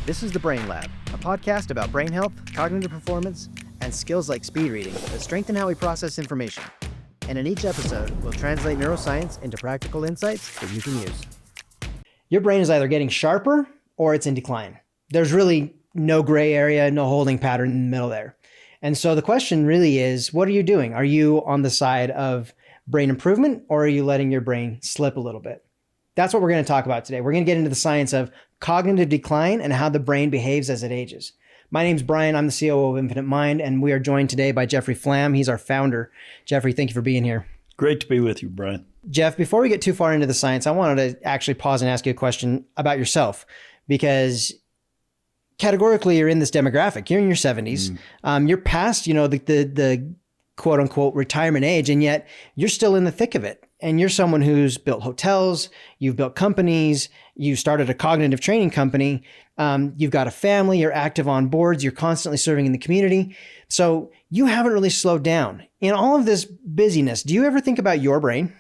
This is The Brain Lab, a podcast about brain health, cognitive performance, and skills like speed reading that strengthen how we process information. And in each episode, we'll translate neuroscience into practical insights that you can use. Your brain is either getting sharper or it's in decline. There's really no gray area, no holding pattern in the middle there. And so the question really is, what are you doing? Are you on the side of brain improvement, or are you letting your brain slip a little bit? That's what we're going to talk about today. We're going to get into the science of cognitive decline and how the brain behaves as it ages. My name's Brian. I'm the COO of Infinite Mind, and we are joined today by Jeffrey Flam. He's our founder. Jeffrey, thank you for being here. Great to be with you, Brian. Jeff, before we get too far into the science, I wanted to actually pause and ask you a question about yourself, because categorically you're in this demographic. You're in your 70s. You're past, the quote unquote retirement age, and yet you're still in the thick of it. And you're someone who's built hotels, you've built companies, you started a cognitive training company, you've got a family, you're active on boards, you're constantly serving in the community. So you haven't really slowed down. In all of this busyness, do you ever think about your brain?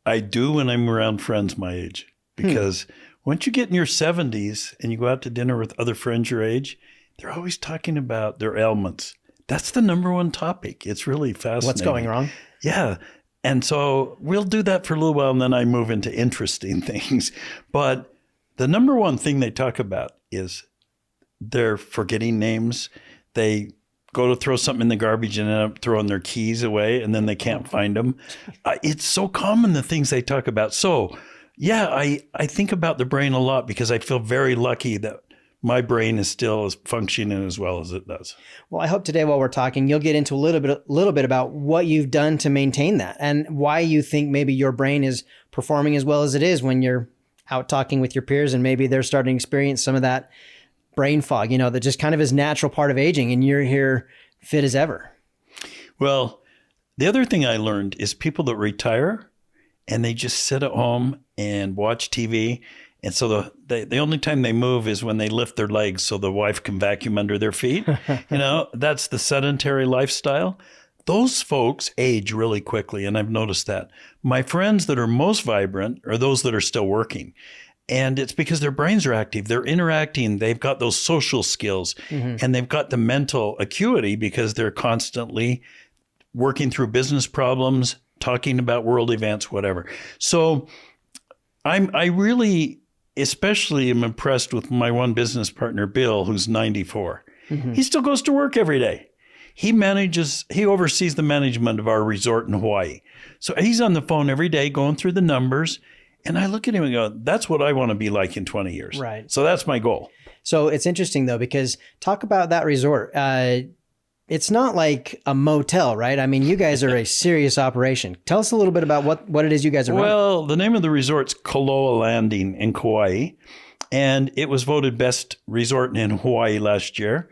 I do when I'm around friends my age, because once you get in your 70s and you go out to dinner with other friends your age, they're always talking about their ailments. That's the number one topic. It's really fascinating. What's going wrong? Yeah. And so we'll do that for a little while, and then I move into interesting things. But the number one thing they talk about is they're forgetting names. They go to throw something in the garbage and end up throwing their keys away, and then they can't find them. It's so common, the things they talk about. So yeah, I think about the brain a lot, because I feel very lucky that my brain is still as functioning as well as it does. Well, I hope today while we're talking, you'll get into a little bit about what you've done to maintain that and why you think maybe your brain is performing as well as it is when you're out talking with your peers and maybe they're starting to experience some of that brain fog, that just kind of is natural part of aging, and you're here fit as ever. Well, the other thing I learned is people that retire and they just sit at home and watch TV. And so the only time they move is when they lift their legs so the wife can vacuum under their feet. That's the sedentary lifestyle. Those folks age really quickly, and I've noticed that. My friends that are most vibrant are those that are still working. And it's because their brains are active. They're interacting. They've got those social skills, and they've got the mental acuity because they're constantly working through business problems, talking about world events, whatever. So I really especially am impressed with my one business partner, Bill, who's 94. He still goes to work every day. He oversees the management of our resort in Hawaii. So he's on the phone every day going through the numbers. And I look at him and go, that's what I want to be like in 20 years. Right. So that's my goal. So it's interesting though, because talk about that resort. It's not like a motel, right? I mean, you guys are a serious operation. Tell us a little bit about what it is you guys are running. Well, the name of the resort's Koloa Landing in Kauai, and it was voted best resort in Hawaii last year,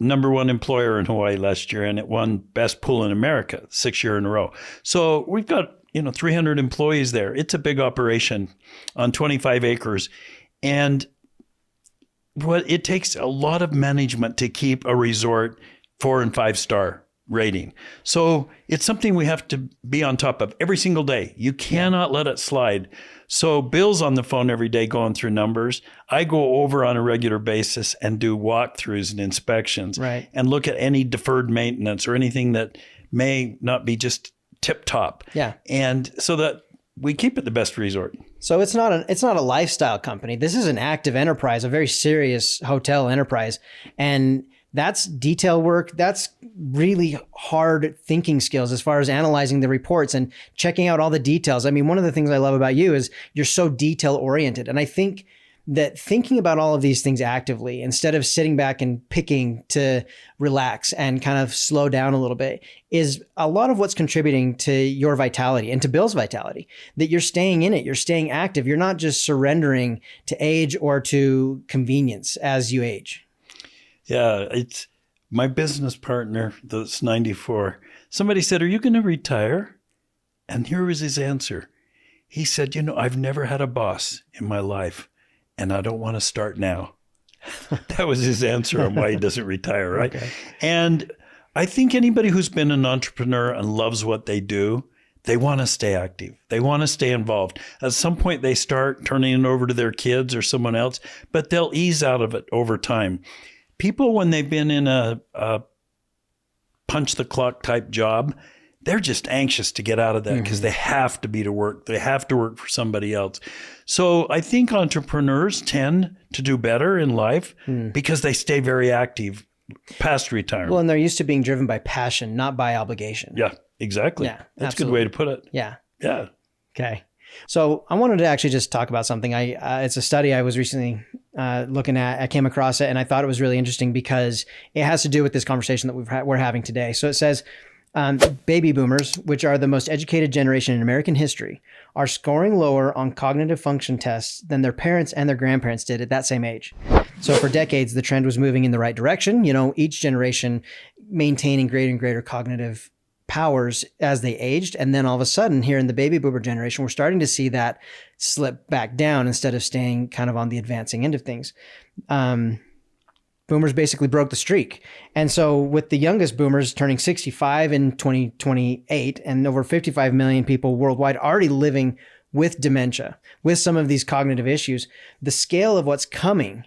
number one employer in Hawaii last year, and it won best pool in America 6 years in a row. So we've got 300 employees there. It's a big operation on 25 acres, and it takes a lot of management to keep a resort 4 and 5 star rating. So it's something we have to be on top of every single day. You cannot let it slide. So Bill's on the phone every day going through numbers. I go over on a regular basis and do walkthroughs and inspections, right, and look at any deferred maintenance or anything that may not be just tip top. Yeah. And so that we keep it the best resort. So it's not a lifestyle company. This is an active enterprise, a very serious hotel enterprise. And that's detail work. That's really hard thinking skills as far as analyzing the reports and checking out all the details. I mean, one of the things I love about you is you're so detail oriented. And I think that thinking about all of these things actively, instead of sitting back and picking to relax and kind of slow down a little bit, is a lot of what's contributing to your vitality and to Bill's vitality, that you're staying in it, you're staying active. You're not just surrendering to age or to convenience as you age. Yeah, it's my business partner that's 94. Somebody said, "Are you going to retire?" And here was his answer. He said, "I've never had a boss in my life, and I don't want to start now." That was his answer on why he doesn't retire, right? Okay. And I think anybody who's been an entrepreneur and loves what they do, they want to stay active. They want to stay involved. At some point, they start turning it over to their kids or someone else, but they'll ease out of it over time. People, when they've been in a punch the clock type job, they're just anxious to get out of that because they have to be to work. They have to work for somebody else. So I think entrepreneurs tend to do better in life because they stay very active past retirement. Well, and they're used to being driven by passion, not by obligation. Yeah, exactly. Yeah, that's a good way to put it. Yeah. Yeah. Okay. So I wanted to actually just talk about something. It's a study I was recently looking at. I came across it and I thought it was really interesting because it has to do with this conversation that we're having today. So it says, baby boomers, which are the most educated generation in American history, are scoring lower on cognitive function tests than their parents and their grandparents did at that same age. So for decades, the trend was moving in the right direction, each generation maintaining greater and greater cognitive powers as they aged. And then all of a sudden here in the baby boomer generation, we're starting to see that slip back down instead of staying kind of on the advancing end of things. Boomers basically broke the streak. And so with the youngest boomers turning 65 in 2028 and over 55 million people worldwide already living with dementia, with some of these cognitive issues, the scale of what's coming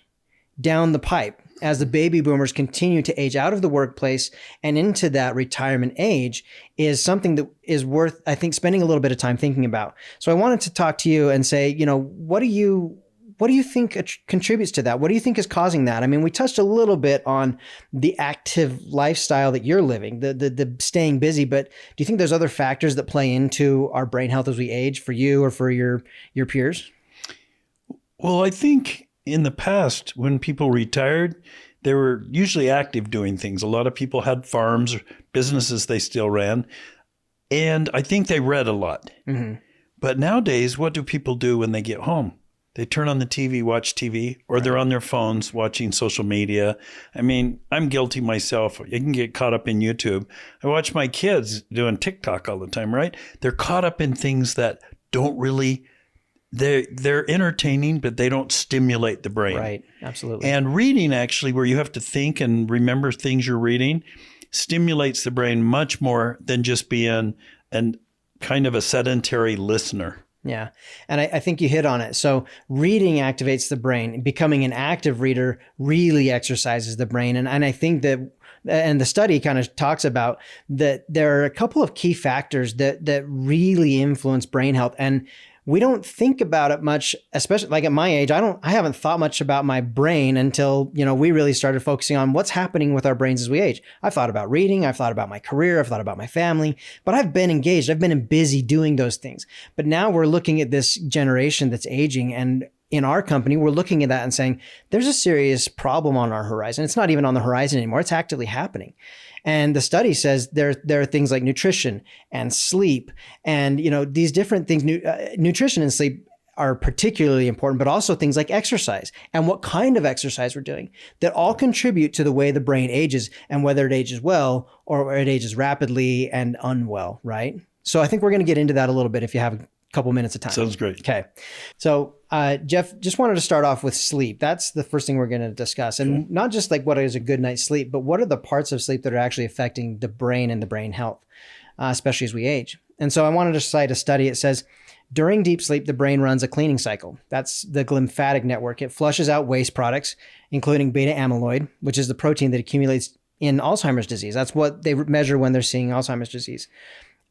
down the pipe as the baby boomers continue to age out of the workplace and into that retirement age is something that is worth, I think, spending a little bit of time thinking about. So I wanted to talk to you and say, what do you think contributes to that? What do you think is causing that? I mean, we touched a little bit on the active lifestyle that you're living, the staying busy, but do you think there's other factors that play into our brain health as we age for you or for your peers? Well, I think in the past, when people retired, they were usually active doing things. A lot of people had farms or businesses they still ran. And I think they read a lot. Mm-hmm. But nowadays, what do people do when they get home? They turn on the TV, watch TV, or they're on their phones watching social media. I mean, I'm guilty myself. You can get caught up in YouTube. I watch my kids doing TikTok all the time, right? They're caught up in things that don't really, they're entertaining, but they don't stimulate the brain. Right, absolutely. And reading, actually, where you have to think and remember things you're reading, stimulates the brain much more than just being an kind of a sedentary listener. Yeah. And I think you hit on it. So reading activates the brain. Becoming an active reader really exercises the brain. And I think that, and the study kind of talks about that there are a couple of key factors that really influence brain health. And we don't think about it much, especially like at my age. I haven't thought much about my brain until, we really started focusing on what's happening with our brains as we age. I've thought about reading, I've thought about my career, I've thought about my family, but I've been engaged. I've been busy doing those things. But now we're looking at this generation that's aging, and in our company, we're looking at that and saying, there's a serious problem on our horizon. It's not even on the horizon anymore. It's actively happening. And the study says there are things like nutrition and sleep and, these different things. Nutrition and sleep are particularly important, but also things like exercise and what kind of exercise we're doing that all contribute to the way the brain ages and whether it ages well or it ages rapidly and unwell, right? So I think we're going to get into that a little bit if you have a couple minutes of time. Sounds great. Okay. So Jeff, just wanted to start off with sleep. That's the first thing we're going to discuss. And not just like what is a good night's sleep, but what are the parts of sleep that are actually affecting the brain and the brain health, especially as we age. And so I wanted to cite a study. It says, during deep sleep, the brain runs a cleaning cycle. That's the glymphatic network. It flushes out waste products, including beta amyloid, which is the protein that accumulates in Alzheimer's disease. That's what they measure when they're seeing Alzheimer's disease.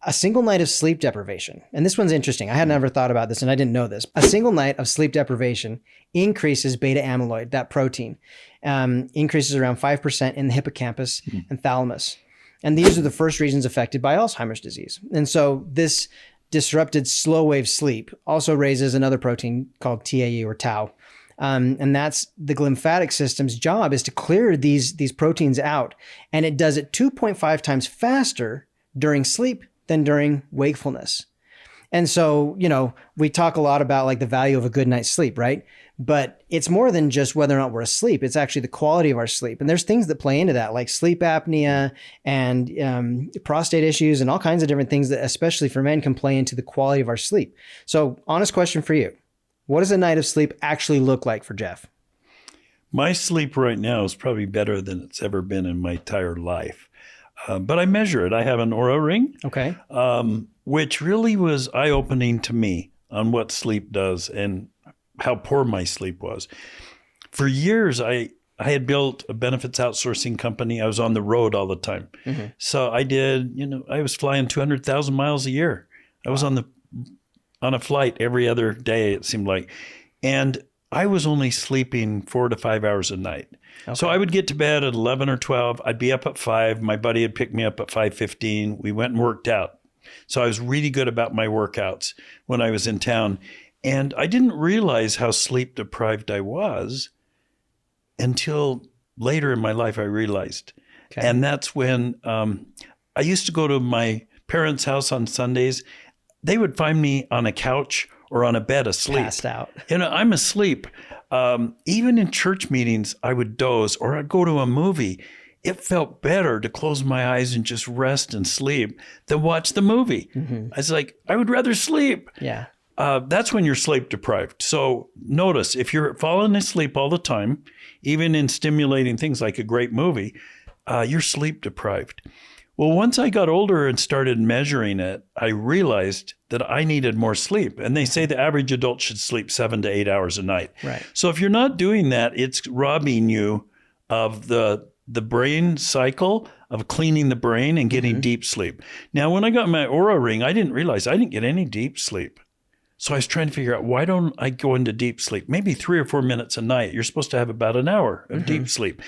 A single night of sleep deprivation, and this one's interesting. I had never thought about this and I didn't know this. A single night of sleep deprivation increases beta amyloid, that protein, increases around 5% in the hippocampus and thalamus. And these are the first regions affected by Alzheimer's disease. And so this disrupted slow wave sleep also raises another protein called TAE or tau. And that's the glymphatic system's job is to clear these proteins out. And it does it 2.5 times faster during sleep than during wakefulness. And so, we talk a lot about like the value of a good night's sleep, right? But it's more than just whether or not we're asleep. It's actually the quality of our sleep. And there's things that play into that, like sleep apnea and prostate issues and all kinds of different things that, especially for men, can play into the quality of our sleep. So honest question for you. What does a night of sleep actually look like for Jeff? My sleep right now is probably better than it's ever been in my entire life. But I measure it. I have an Oura ring. Okay. which really was eye-opening to me on what sleep does and how poor my sleep was. For years, I had built a benefits outsourcing company. I was on the road all the time. Mm-hmm. So I was flying 200,000 miles a year. I was on a flight every other day, it seemed like. And I was only sleeping 4 to 5 hours a night. Okay. So I would get to bed at 11 or 12. I'd be up at 5. My buddy would pick me up at 5:15. We went and worked out. So I was really good about my workouts when I was in town. And I didn't realize how sleep deprived I was until later in my life I realized. Okay. And that's when I used to go to my parents' house on Sundays. They would find me on a couch or on a bed asleep. Passed out. I'm asleep. Even in church meetings, I would doze or I'd go to a movie. It felt better to close my eyes and just rest and sleep than watch the movie. Mm-hmm. I was like, I would rather sleep. Yeah. That's when you're sleep deprived. So notice, if you're falling asleep all the time, even in stimulating things like a great movie, you're sleep deprived. Well, once I got older and started measuring it, I realized that I needed more sleep. And they say the average adult should sleep 7 to 8 hours a night. Right. So if you're not doing that, it's robbing you of the brain cycle of cleaning the brain and getting deep sleep. Now, when I got my Oura ring, I didn't realize I didn't get any deep sleep. So I was trying to figure out, why don't I go into deep sleep? Maybe 3 or 4 minutes a night. You're supposed to have about an hour of deep sleep,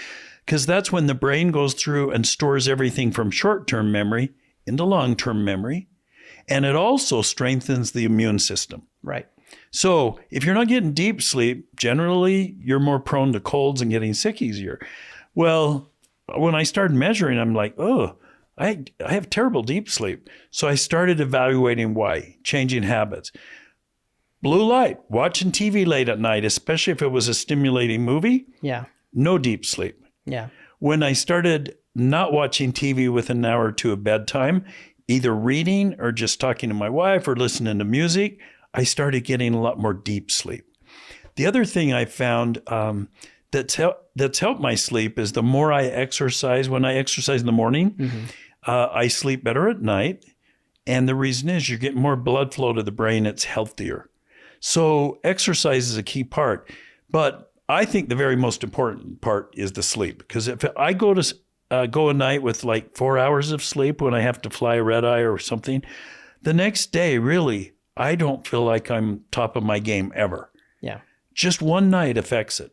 because that's when the brain goes through and stores everything from short-term memory into long-term memory. And it also strengthens the immune system. Right. So if you're not getting deep sleep, generally you're more prone to colds and getting sick easier. Well, when I started measuring, I'm like, oh, I have terrible deep sleep. So I started evaluating why, changing habits. Blue light, watching TV late at night, especially if it was a stimulating movie. Yeah. No deep sleep. Yeah. When I started not watching TV within an hour or two of bedtime, either reading or just talking to my wife or listening to music, I started getting a lot more deep sleep. The other thing I found that's helped my sleep is the more I exercise. When I exercise in the morning, I sleep better at night. And the reason is you're getting more blood flow to the brain. It's healthier. So exercise is a key part. But I think the very most important part is the sleep. Because if I go a night with like 4 hours of sleep when I have to fly a red eye or something, the next day, really, I don't feel like I'm top of my game ever. Yeah. Just one night affects it.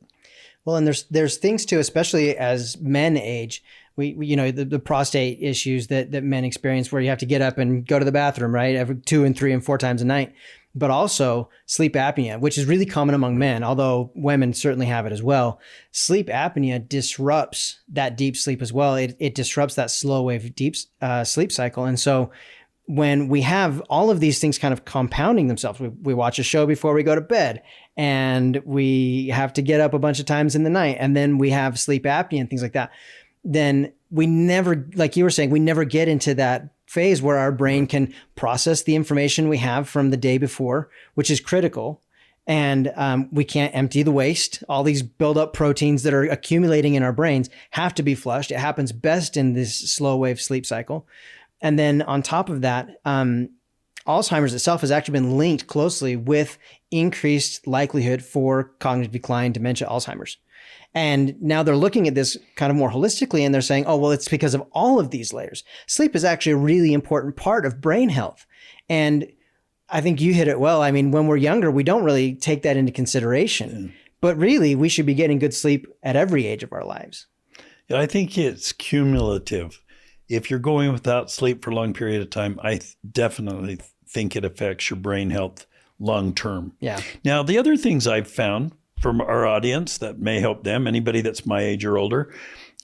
Well, and there's things too, especially as men age, we the prostate issues that men experience, where you have to get up and go to the bathroom, right? Every 2 and 3 and 4 times a night. But also sleep apnea, which is really common among men, although women certainly have it as well. Sleep apnea disrupts that deep sleep as well. It disrupts that slow wave deep sleep cycle. And so when we have all of these things kind of compounding themselves, we watch a show before we go to bed, and we have to get up a bunch of times in the night, and then we have sleep apnea and things like that, then we never, like you were saying, we never get into that phase where our brain can process the information we have from the day before, which is critical. And we can't empty the waste. All these buildup proteins that are accumulating in our brains have to be flushed. It happens best in this slow wave sleep cycle. And then on top of that, Alzheimer's itself has actually been linked closely with increased likelihood for cognitive decline, dementia, Alzheimer's. And now they're looking at this kind of more holistically, and they're saying, oh, well, it's because of all of these layers. Sleep is actually a really important part of brain health. And I think you hit it well. I mean, when we're younger, we don't really take that into consideration. But really, we should be getting good sleep at every age of our lives. Yeah, I think it's cumulative. If you're going without sleep for a long period of time, I definitely think it affects your brain health long term. Yeah. Now, the other things I've found from our audience that may help them, anybody that's my age or older,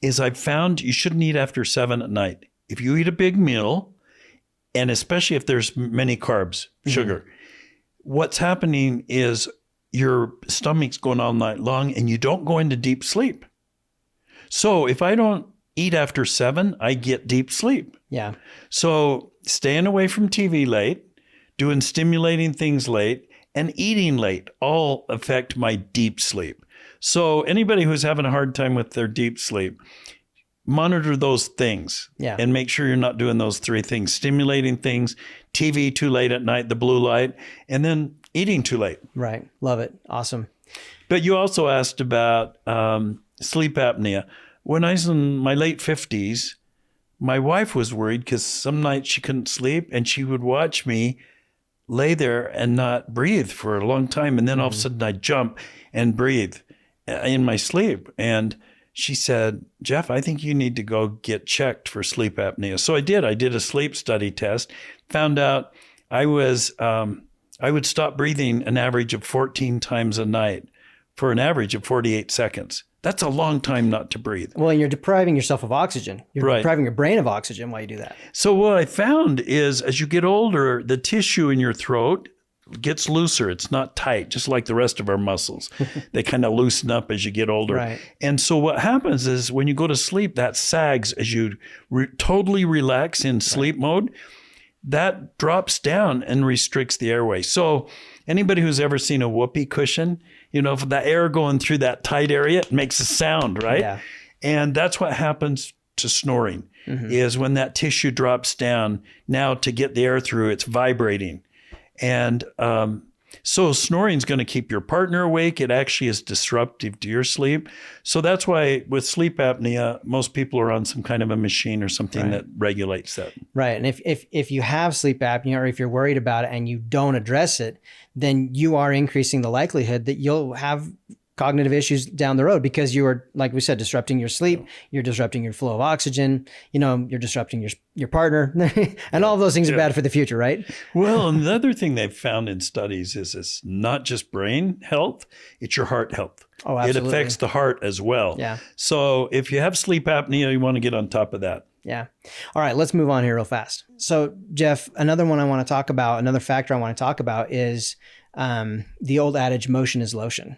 is I've found you shouldn't eat after 7 at night. If you eat a big meal, and especially if there's many carbs, sugar, what's happening is your stomach's going all night long and you don't go into deep sleep. So if I don't eat after 7, I get deep sleep. Yeah. So staying away from TV late, doing stimulating things late, and eating late all affect my deep sleep. So anybody who's having a hard time with their deep sleep, monitor those things Yeah. and make sure you're not doing those three things: stimulating things, TV too late at night, the blue light, and then eating too late. Right. Love it. Awesome. But you also asked about sleep apnea. When I was in my late 50s, my wife was worried because some nights she couldn't sleep and she would watch me lay there and not breathe for a long time. And then all of a sudden I'd jump and breathe in my sleep. And she said, Jeff, I think you need to go get checked for sleep apnea. So I did. I did a sleep study test, found out I would stop breathing an average of 14 times a night for an average of 48 seconds. That's a long time not to breathe. Well, and you're depriving yourself of oxygen. You're Right. depriving your brain of oxygen while you do that. So what I found is as you get older, the tissue in your throat gets looser. It's not tight, just like the rest of our muscles. They kind of loosen up as you get older. Right. And so what happens is when you go to sleep, that sags as you totally relax in sleep mode. That drops down and restricts the airway. So anybody who's ever seen a whoopee cushion, you know, if the air going through that tight area, it makes a sound, right? Yeah. And that's what happens to snoring is when that tissue drops down. Now to get the air through, it's vibrating. And so snoring is going to keep your partner awake. It actually is disruptive to your sleep. So that's why with sleep apnea, most people are on some kind of a machine or something that regulates that. Right. And if you have sleep apnea or if you're worried about it and you don't address it, then you are increasing the likelihood that you'll have cognitive issues down the road because you are, like we said, disrupting your sleep, you're disrupting your flow of oxygen, you know, you're disrupting your partner, and all of those things are bad for the future, right? Well, and the other thing they've found in studies is it's not just brain health, it's your heart health. Oh, absolutely. It affects the heart as well. Yeah. So if you have sleep apnea, you want to get on top of that. Yeah. All right, let's move on here real fast. So, Jeff, another one I want to talk about, another factor I want to talk about is the old adage, motion is lotion.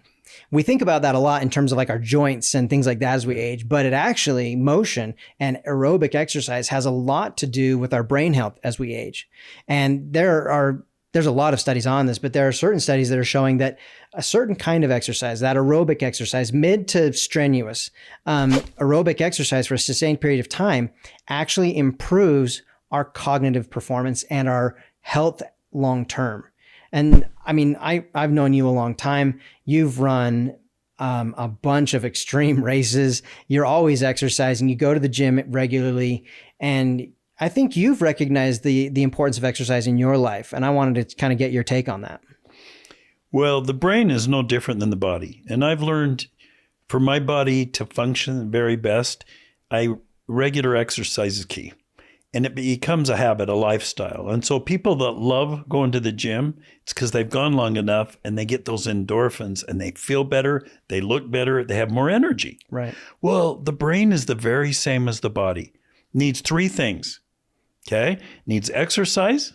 We think about that a lot in terms of like our joints and things like that as we age, but it actually, motion and aerobic exercise has a lot to do with our brain health as we age. And there's a lot of studies on this, but there are certain studies that are showing that a certain kind of exercise, that aerobic exercise, mid to strenuous aerobic exercise for a sustained period of time actually improves our cognitive performance and our health long term. And I mean, I've known you a long time. You've run a bunch of extreme races. You're always exercising. You go to the gym regularly. And I think you've recognized the importance of exercise in your life. And I wanted to kind of get your take on that. Well, the brain is no different than the body. And I've learned for my body to function the very best, regular exercise is key. And it becomes a habit, a lifestyle. And so people that love going to the gym, it's because they've gone long enough and they get those endorphins and they feel better, they look better, they have more energy. Right. Well, the brain is the very same as the body. Needs three things, okay? Needs exercise,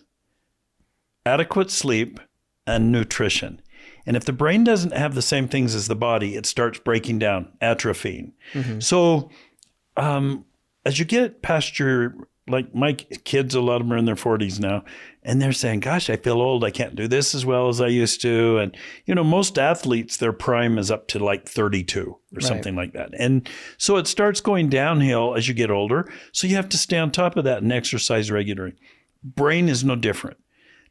adequate sleep, and nutrition. And if the brain doesn't have the same things as the body, it starts breaking down, atrophying. So as you get past like my kids, a lot of them are in their 40s now, and they're saying, gosh, I feel old. I can't do this as well as I used to. And, you know, most athletes, their prime is up to like 32 or something like that. And so it starts going downhill as you get older. So you have to stay on top of that and exercise regularly. Brain is no different.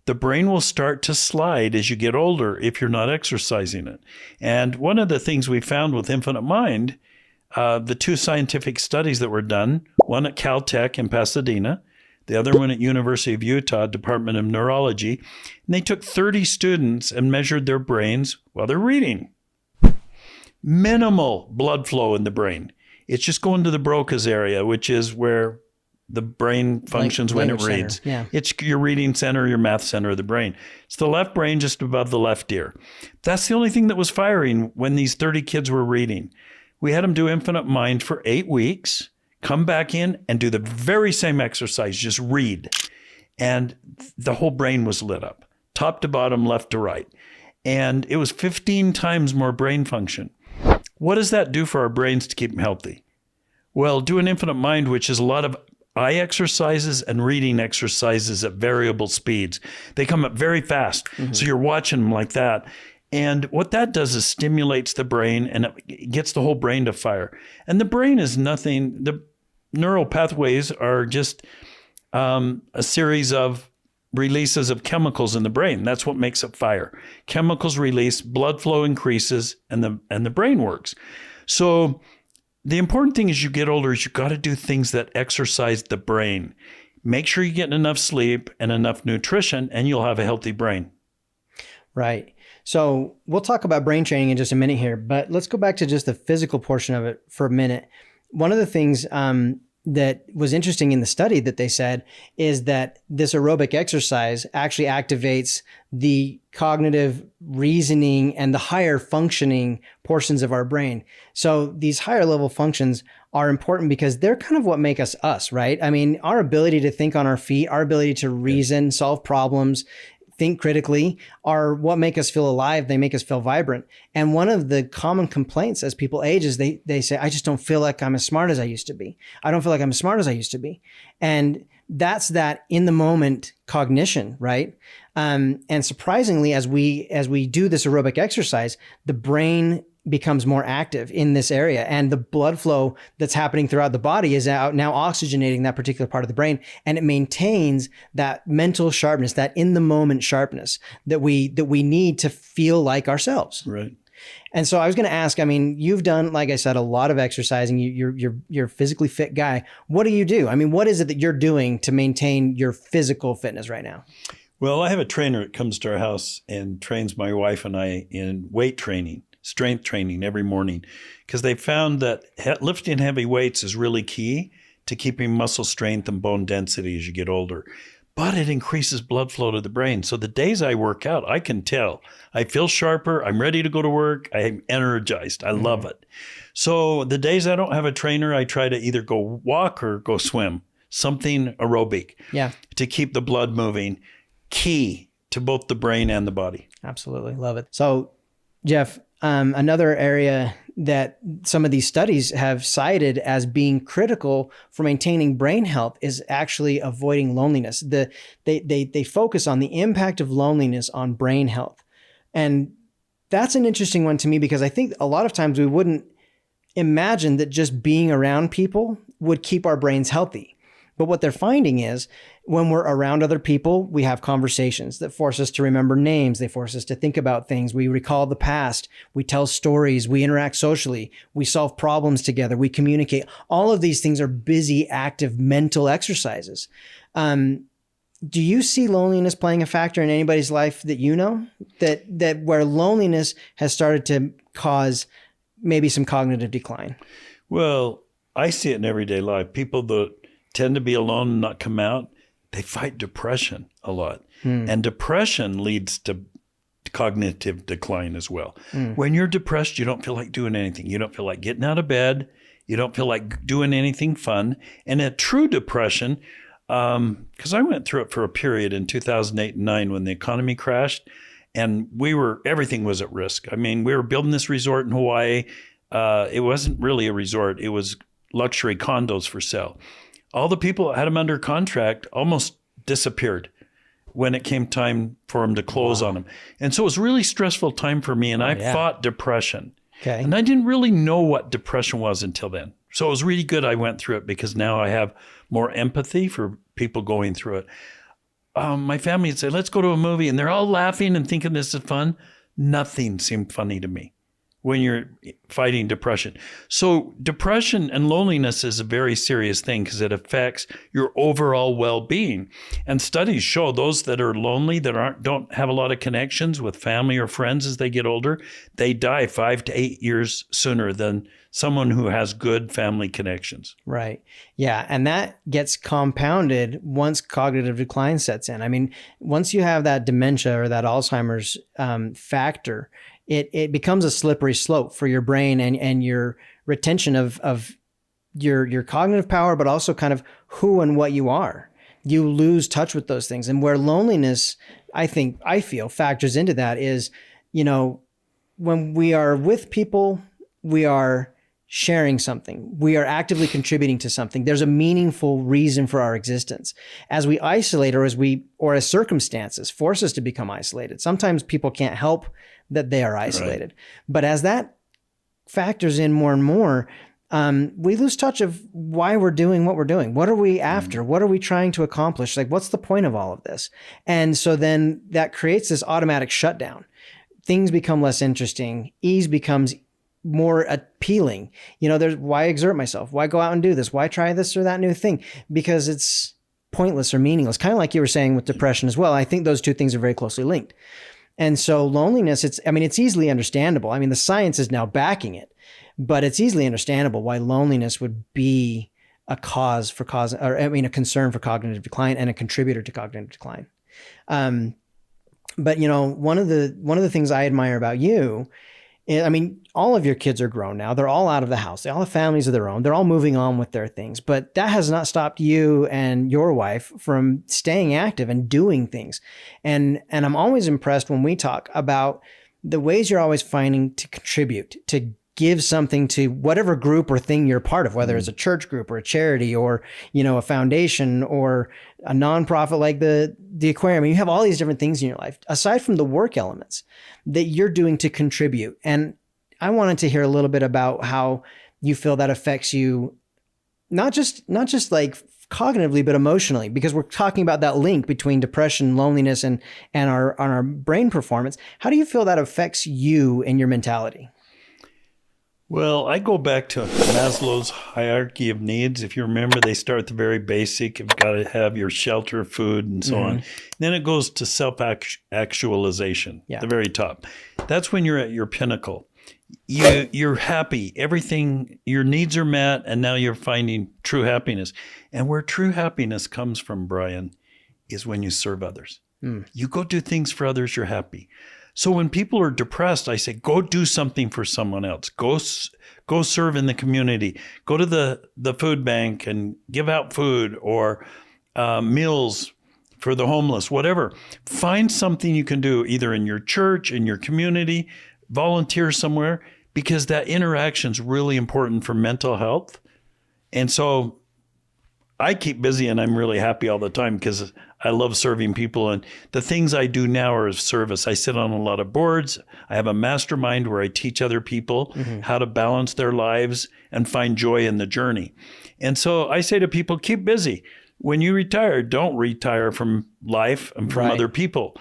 The brain will start to slide as you get older if you're not exercising it. And one of the things we found with Infinite Mind, the two scientific studies that were done, one at Caltech in Pasadena, the other one at University of Utah, Department of Neurology, and they took 30 students and measured their brains while they're reading. Minimal blood flow in the brain. It's just going to the Broca's area, which is where the brain functions when it reads. Yeah. It's your reading center, your math center of the brain. It's the left brain just above the left ear. That's the only thing that was firing when these 30 kids were reading. We had them do Infinite Mind for 8 weeks, come back in and do the very same exercise, just read. And the whole brain was lit up, top to bottom, left to right. And it was 15 times more brain function. What does that do for our brains to keep them healthy? Well, do an Infinite Mind, which is a lot of eye exercises and reading exercises at variable speeds. They come up very fast. So you're watching them like that. And what that does is stimulates the brain and it gets the whole brain to fire. And the brain is nothing, neural pathways are just a series of releases of chemicals in the brain. That's what makes it fire. Chemicals release, blood flow increases, and the brain works. So the important thing as you get older is you got to do things that exercise the brain. Make sure you're getting enough sleep and enough nutrition, and you'll have a healthy brain. Right. So we'll talk about brain training in just a minute here, but let's go back to just the physical portion of it for a minute. One of the things that was interesting in the study that they said is that this aerobic exercise actually activates the cognitive reasoning and the higher functioning portions of our brain. So these higher level functions are important because they're kind of what make us, right? I mean, our ability to think on our feet, our ability to reason, solve problems, think critically are what make us feel alive. They make us feel vibrant. And one of the common complaints as people age is they say, I just don't feel like I'm as smart as I used to be. I don't feel like I'm as smart as I used to be. And that's that in the moment cognition, right? And surprisingly, as we do this aerobic exercise, the brain becomes more active in this area, and the blood flow that's happening throughout the body is now oxygenating that particular part of the brain, and it maintains that mental sharpness, that in the moment sharpness that we need to feel like ourselves. Right. And so I was going to ask, I mean, you've done, like I said, a lot of exercising. You're a physically fit guy. What do you do? I mean, what is it that you're doing to maintain your physical fitness right now? Well, I have a trainer that comes to our house and trains my wife and I in weight training, strength training every morning, because they found that lifting heavy weights is really key to keeping muscle strength and bone density as you get older. But it increases blood flow to the brain. So the days I work out, I can tell. I feel sharper. I'm ready to go to work. I'm energized. I love it. So the days I don't have a trainer, I try to either go walk or go swim, something aerobic to keep the blood moving. Key to both the brain and the body. Absolutely. Love it. So, Jeff, another area that some of these studies have cited as being critical for maintaining brain health is actually avoiding loneliness. They focus on the impact of loneliness on brain health. And that's an interesting one to me because I think a lot of times we wouldn't imagine that just being around people would keep our brains healthy. But what they're finding is when we're around other people, we have conversations that force us to remember names. They force us to think about things. We recall the past. We tell stories. We interact socially. We solve problems together. We communicate. All of these things are busy, active mental exercises. Do you see loneliness playing a factor in anybody's life that you know? That where loneliness has started to cause maybe some cognitive decline? Well, I see it in everyday life. People that tend to be alone and not come out, they fight depression a lot. And depression leads to cognitive decline as well. When you're depressed, you don't feel like doing anything. You don't feel like getting out of bed. You don't feel like doing anything fun. And a true depression, because I went through it for a period in 2008 and 2009 when the economy crashed and everything was at risk. I mean, we were building this resort in Hawaii. It wasn't really a resort. It was luxury condos for sale. All the people that had them under contract almost disappeared when it came time for them to close on them. And so it was a really stressful time for me, and I fought depression. Okay. And I didn't really know what depression was until then. So it was really good I went through it because now I have more empathy for people going through it. My family would say, let's go to a movie, and they're all laughing and thinking this is fun. Nothing seemed funny to me when you're fighting depression. So depression and loneliness is a very serious thing because it affects your overall well-being. And studies show those that are lonely, that don't have a lot of connections with family or friends as they get older, they die 5 to 8 years sooner than someone who has good family connections. Right. Yeah. And that gets compounded once cognitive decline sets in. I mean, once you have that dementia or that Alzheimer's factor, it becomes a slippery slope for your brain and your retention of your cognitive power, but also kind of who and what you are. You lose touch with those things. And where loneliness, I feel factors into that is, when we are with people, we are sharing something. We are actively contributing to something. There's a meaningful reason for our existence. As we isolate or as circumstances force us to become isolated, sometimes people can't help that they are isolated. Right. But as that factors in more and more, we lose touch of why we're doing what we're doing. What are we after? What are we trying to accomplish? Like, what's the point of all of this? And so then that creates this automatic shutdown. Things become less interesting. Ease becomes more appealing. There's why exert myself? Why go out and do this? Why try this or that new thing? Because it's pointless or meaningless. Kind of like you were saying with depression as well. I think those two things are very closely linked. And so loneliness, it's easily understandable. The science is now backing it, but it's easily understandable why loneliness would be a concern for cognitive decline and a contributor to cognitive decline. But one of the things I admire about you, all of your kids are grown now. They're all out of the house. They all have families of their own. They're all moving on with their things. But that has not stopped you and your wife from staying active and doing things. And I'm always impressed when we talk about the ways you're always finding to contribute, to give something to whatever group or thing you're part of, whether it's a church group or a charity or, a foundation or a nonprofit like the aquarium. You have all these different things in your life, aside from the work elements that you're doing to contribute. And I wanted to hear a little bit about how you feel that affects you, not just like cognitively, but emotionally, because we're talking about that link between depression, loneliness, and our brain performance. How do you feel that affects you and your mentality? Well, I go back to Maslow's hierarchy of needs. If you remember, they start at the very basic. You've got to have your shelter, food, and so on. Then it goes to self-actualization, the very top. That's when you're at your pinnacle. You're happy. Everything, your needs are met, and now you're finding true happiness. And where true happiness comes from, Brian, is when you serve others. You go do things for others, you're happy. So when people are depressed, I say, go do something for someone else. Go serve in the community. Go to the food bank and give out food or meals for the homeless, whatever. Find something you can do either in your church, in your community, volunteer somewhere, because that interaction is really important for mental health. And so I keep busy and I'm really happy all the time because I love serving people. And the things I do now are of service. I sit on a lot of boards. I have a mastermind where I teach other people how to balance their lives and find joy in the journey. And so I say to people, keep busy. When you retire, don't retire from life and from other people.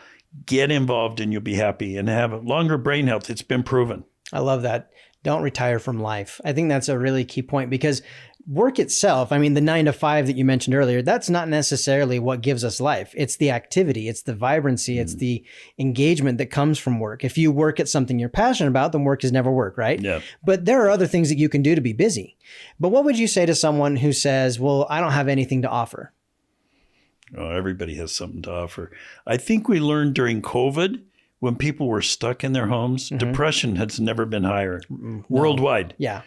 Get involved and you'll be happy and have a longer brain health. It's been proven. I love that. Don't retire from life. I think that's a really key point because work itself, the 9 to 5 that you mentioned earlier, that's not necessarily what gives us life. It's the activity, it's the vibrancy, it's the engagement that comes from work. If you work at something you're passionate about, then work is never work, right? Yeah. But there are other things that you can do to be busy. But what would you say to someone who says, well, I don't have anything to offer? Oh, everybody has something to offer. I think we learned during COVID, when people were stuck in their homes, depression has never been higher worldwide. Yeah.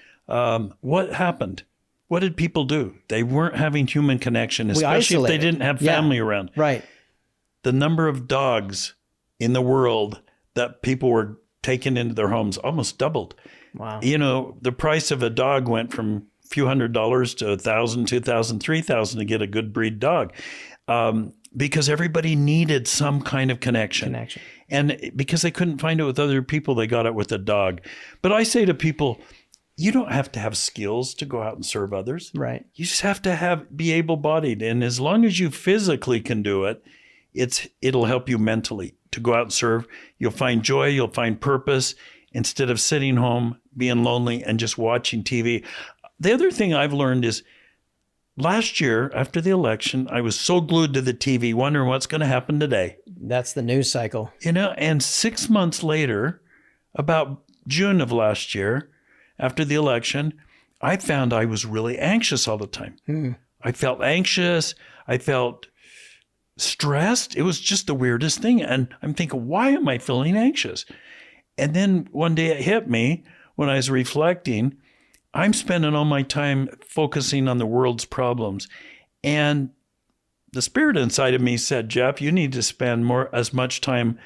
What happened? What did people do? They weren't having human connection, especially if they didn't have family around. Right. The number of dogs in the world that people were taking into their homes almost doubled. Wow. The price of a dog went from a few $100s to $1,000, $2,000, $3,000 to get a good breed dog. Because everybody needed some kind of connection. And because they couldn't find it with other people, they got it with a dog. But I say to people, you don't have to have skills to go out and serve others. Right. You just have to be able-bodied. And as long as you physically can do it, it'll help you mentally to go out and serve. You'll find joy. You'll find purpose instead of sitting home, being lonely, and just watching TV. The other thing I've learned is last year, after the election, I was so glued to the TV, wondering what's going to happen today. That's the news cycle. And 6 months later, about June of last year, after the election, I found I was really anxious all the time. I felt anxious. I felt stressed. It was just the weirdest thing. And I'm thinking, why am I feeling anxious? And then one day it hit me when I was reflecting, I'm spending all my time focusing on the world's problems. And the spirit inside of me said, Jeff, you need to spend as much time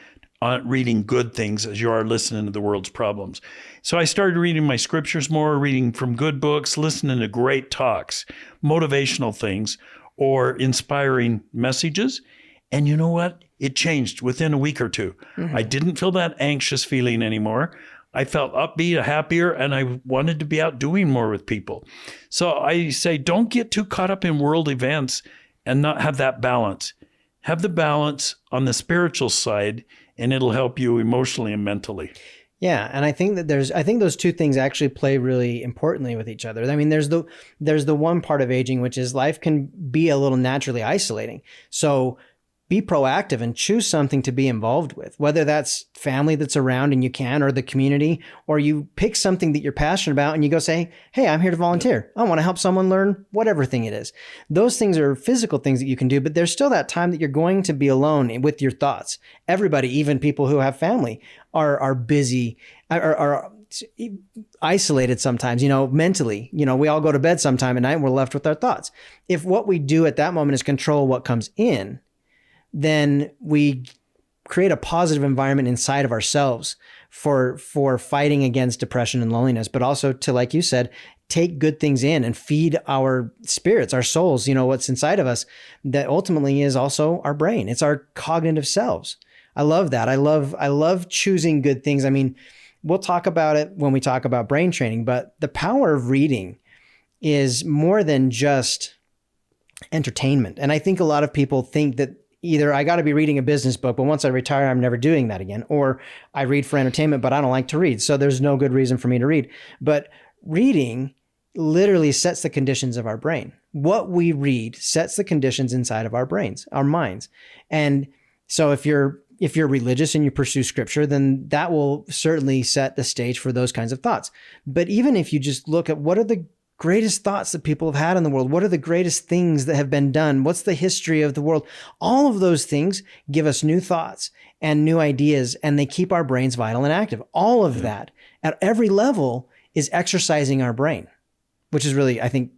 on reading good things as you are listening to the world's problems. So I started reading my scriptures more, reading from good books, listening to great talks, motivational things, or inspiring messages. And you know what? It changed within a week or two. I didn't feel that anxious feeling anymore. I felt upbeat, happier, and I wanted to be out doing more with people. So I say, don't get too caught up in world events and not have that balance. Have the balance on the spiritual side, and it'll help you emotionally and mentally. Yeah, and I think that I think those two things actually play really importantly with each other. I mean, there's the one part of aging, which is life can be a little naturally isolating. So be proactive and choose something to be involved with, whether that's family that's around and you can, or the community, or you pick something that you're passionate about and you go say, hey, I'm here to volunteer. I want to help someone learn whatever thing it is. Those things are physical things that you can do, but there's still that time that you're going to be alone with your thoughts. Everybody, even people who have family, are busy, are isolated sometimes, mentally. We all go to bed sometime at night and we're left with our thoughts. If what we do at that moment is control what comes in, then we create a positive environment inside of ourselves for fighting against depression and loneliness, but also to, like you said, take good things in and feed our spirits, our souls, what's inside of us that ultimately is also our brain. It's our cognitive selves. I love that. I love choosing good things. I mean, we'll talk about it when we talk about brain training, but the power of reading is more than just entertainment. And I think a lot of people think that either I got to be reading a business book, but once I retire, I'm never doing that again. Or I read for entertainment, but I don't like to read. So there's no good reason for me to read. But reading literally sets the conditions of our brain. What we read sets the conditions inside of our brains, our minds. And so if you're religious and you pursue scripture, then that will certainly set the stage for those kinds of thoughts. But even if you just look at what are the greatest thoughts that people have had in the world, what are the greatest things that have been done, what's the history of the world, all of those things give us new thoughts and new ideas, and they keep our brains vital and active. All of that at every level is exercising our brain, which is really, I think,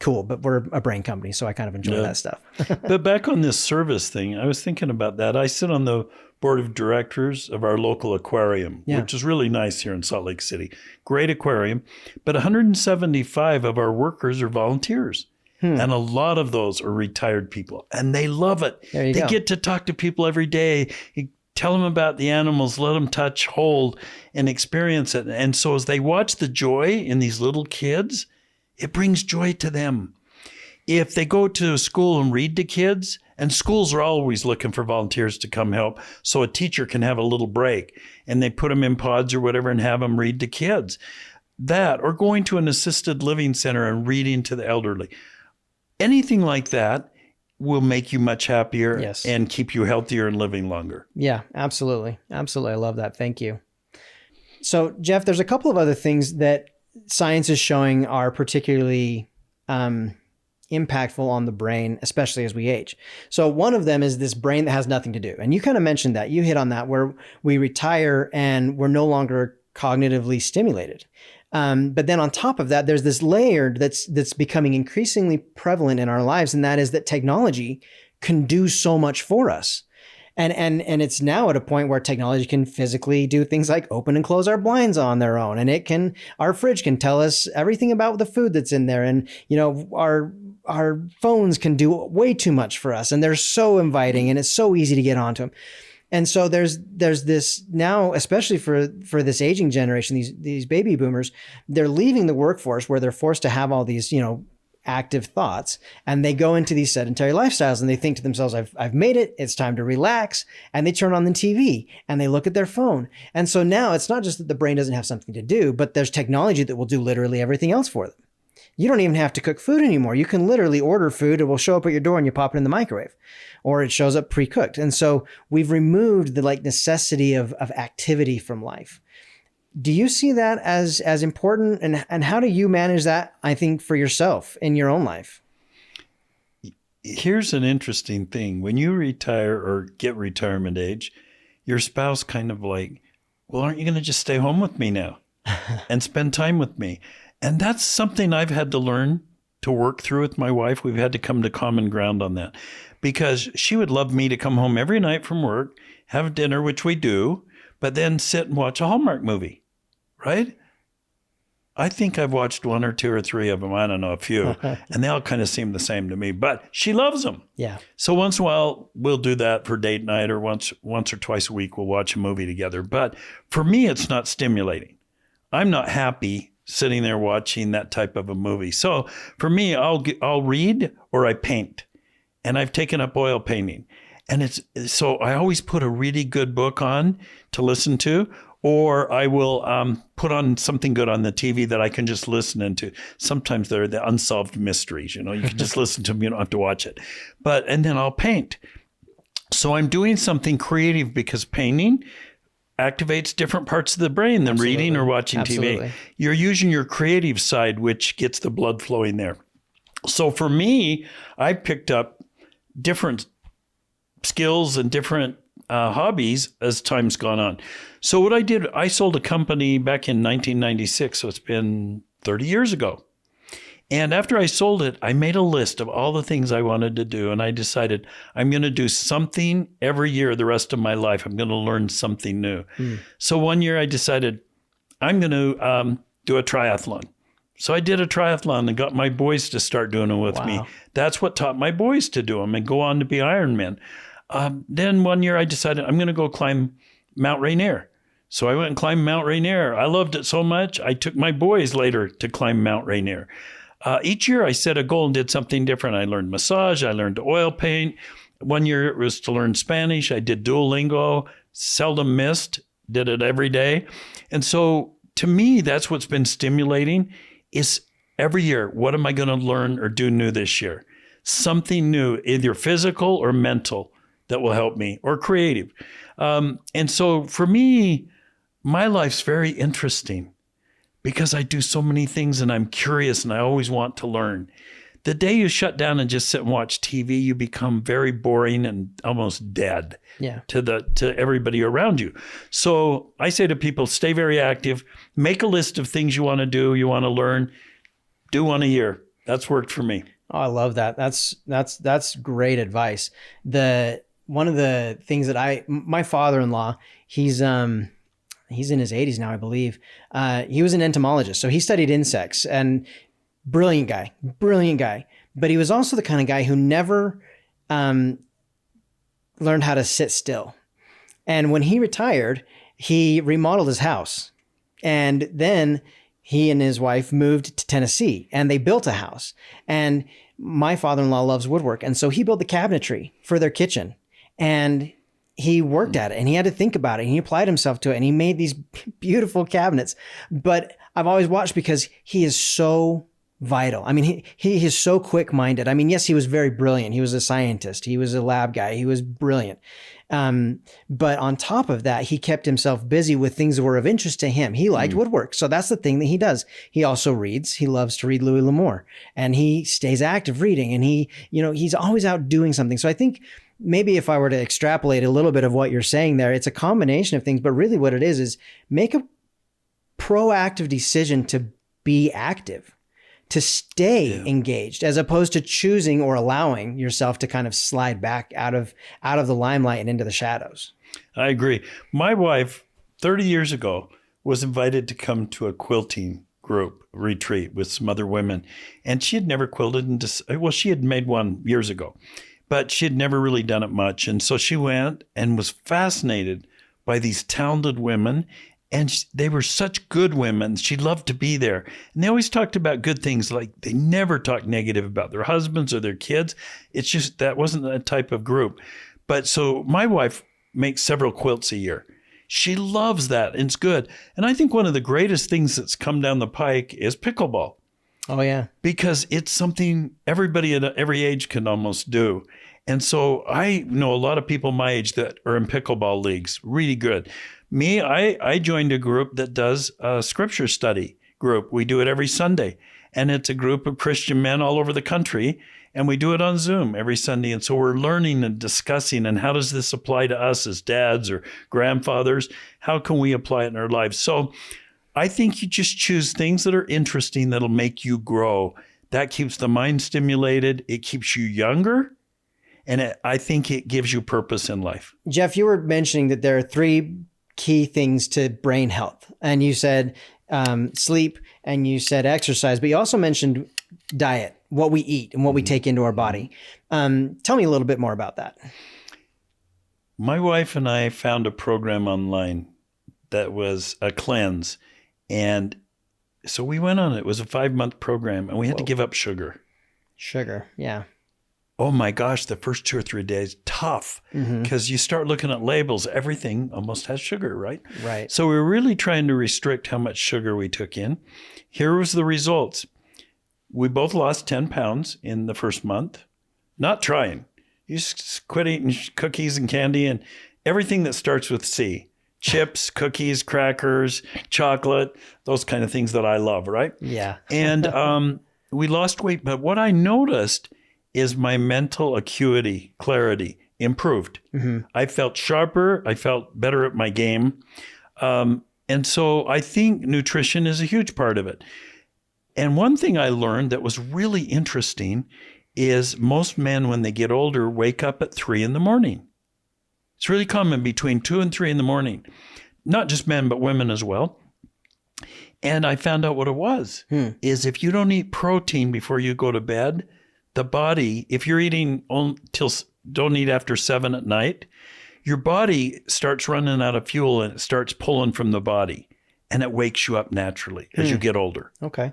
cool. But we're a brain company, so I kind of enjoy that stuff. But back on this service thing, I was thinking about that. I sit on the board of directors of our local aquarium, which is really nice here in Salt Lake City. Great aquarium. But 175 of our workers are volunteers. And a lot of those are retired people. And they love it. They get to talk to people every day. You tell them about the animals, let them touch, hold, and experience it. And so as they watch the joy in these little kids, it brings joy to them. If they go to a school and read to kids, and schools are always looking for volunteers to come help, so a teacher can have a little break, and they put them in pods or whatever and have them read to kids. That, or going to an assisted living center and reading to the elderly. Anything like that will make you much happier and keep you healthier and living longer. Yeah, absolutely. Absolutely. I love that. Thank you. So, Jeff, there's a couple of other things that science is showing are particularly impactful on the brain, especially as we age. So one of them is this brain that has nothing to do. And you kind of mentioned that. You hit on that, where we retire and we're no longer cognitively stimulated. But then on top of that, there's this layer that's becoming increasingly prevalent in our lives, and that is that technology can do so much for us. And it's now at a point where technology can physically do things like open and close our blinds on their own. And our fridge can tell us everything about the food that's in there. And, our phones can do way too much for us. And they're so inviting and it's so easy to get onto them. And so there's this now, especially for this aging generation, these baby boomers, they're leaving the workforce where they're forced to have all these, active thoughts, and they go into these sedentary lifestyles and they think to themselves, I've made it, it's time to relax. And they turn on the TV and they look at their phone. And so now it's not just that the brain doesn't have something to do, but there's technology that will do literally everything else for them. You don't even have to cook food anymore. You can literally order food. It will show up at your door and you pop it in the microwave, or it shows up pre-cooked. And so we've removed the necessity of activity from life. Do you see that as important? And how do you manage that, I think, for yourself in your own life? Here's an interesting thing. When you retire or get retirement age, your spouse kind of like, well, aren't you going to just stay home with me now and spend time with me? And that's something I've had to learn to work through with my wife. We've had to come to common ground on that, because she would love me to come home every night from work, have dinner, which we do, but then sit and watch a Hallmark movie, right? I think I've watched one or two or three of them. I don't know, a few. And they all kind of seem the same to me. But she loves them. Yeah. So once in a while, we'll do that for date night, or once or twice a week, we'll watch a movie together. But for me, it's not stimulating. I'm not happy sitting there watching that type of a movie. So for me, I'll read or I paint. And I've taken up oil painting. And so I always put a really good book on to listen to, or I will put on something good on the TV that I can just listen into. Sometimes they're the unsolved mysteries, you can just listen to them, you don't have to watch it. And then I'll paint. So I'm doing something creative, because painting activates different parts of the brain than reading or watching TV. You're using your creative side, which gets the blood flowing there. So for me, I picked up different skills and different hobbies as time's gone on. So what I did, I sold a company back in 1996. So it's been 30 years ago. And after I sold it, I made a list of all the things I wanted to do. And I decided I'm going to do something every year the rest of my life. I'm going to learn something new. So one year I decided I'm going to do a triathlon. So I did a triathlon and got my boys to start doing it with me. That's what taught my boys to do them and go on to be Ironmen. Then one year I decided I'm going to go climb Mount Rainier. So I went and climbed Mount Rainier. I loved it so much, I took my boys later to climb Mount Rainier. Each year I set a goal and did something different. I learned massage. I learned oil paint. One year it was to learn Spanish. I did Duolingo, seldom missed, did it every day. And so to me, that's what's been stimulating, is every year, what am I going to learn or do new this year? Something new, either physical or mental, that will help me, or creative. And so for me, my life's very interesting because I do so many things and I'm curious and I always want to learn. The day you shut down and just sit and watch TV, you become very boring and almost dead to everybody around you. So I say to people, stay very active, make a list of things you want to do, you want to learn, do one a year. That's worked for me. Oh, I love that. That's great advice. One of the things that my father-in-law, he's in his 80s now, I believe. He was an entomologist, so he studied insects, and brilliant guy. But he was also the kind of guy who never learned how to sit still. And when he retired, he remodeled his house. And then he and his wife moved to Tennessee and they built a house. And my father-in-law loves woodwork. And so he built the cabinetry for their kitchen. And he worked at it and he had to think about it and he applied himself to it and he made these beautiful cabinets. But I've always watched because he is so vital. I mean, he is so quick-minded. I mean, yes, he was very brilliant. He was a scientist. He was a lab guy. He was brilliant. But on top of that, he kept himself busy with things that were of interest to him. He liked woodwork. So that's the thing that he does. He also reads. He loves to read Louis L'Amour and he stays active reading and he's always out doing something. So I think maybe if I were to extrapolate a little bit of what you're saying there, it's a combination of things, but really what it is make a proactive decision to be active, to stay engaged, as opposed to choosing or allowing yourself to kind of slide back out of the limelight and into the shadows. I agree. My wife, 30 years ago, was invited to come to a quilting group retreat with some other women. And she had never quilted. She had made one years ago, but she had never really done it much. And so she went and was fascinated by these talented women. And they were such good women. She loved to be there. And they always talked about good things. Like they never talked negative about their husbands or their kids. It's just that wasn't that type of group. But so my wife makes several quilts a year. She loves that. And it's good. And I think one of the greatest things that's come down the pike is pickleball. Oh, yeah. Because it's something everybody at every age can almost do. And so I know a lot of people my age that are in pickleball leagues, really good. Me, I joined a group that does a scripture study group. We do it every Sunday. And it's a group of Christian men all over the country. And we do it on Zoom every Sunday. And so we're learning and discussing, and how does this apply to us as dads or grandfathers? How can we apply it in our lives? So I think you just choose things that are interesting that'll make you grow. That keeps the mind stimulated. It keeps you younger. And I think it gives you purpose in life. Jeff, you were mentioning that there are 3 key things to brain health. And you said sleep and you said exercise, but you also mentioned diet, what we eat and what we take into our body. Tell me a little bit more about that. My wife and I found a program online that was a cleanse. And so we went on it. It was a 5-month program, and we had to give up sugar. Sugar, yeah. Oh my gosh, the first 2 or 3 days, tough. Because you start looking at labels, everything almost has sugar, right? Right. So we were really trying to restrict how much sugar we took in. Here was the results. We both lost 10 pounds in the first month. Not trying. You just quit eating cookies and candy and everything that starts with C. Chips, cookies, crackers, chocolate, those kind of things that I love, right? Yeah. And we lost weight. But what I noticed is my mental acuity, clarity improved. I felt sharper. I felt better at my game. And so I think nutrition is a huge part of it. And one thing I learned that was really interesting is most men, when they get older, wake up at 3 a.m. It's really common between 2 and 3 a.m. Not just men, but women as well. And I found out what it was, is if you don't eat protein before you go to bed, the body, if you're eating don't eat after 7 at night, your body starts running out of fuel and it starts pulling from the body. And it wakes you up naturally as you get older. Okay.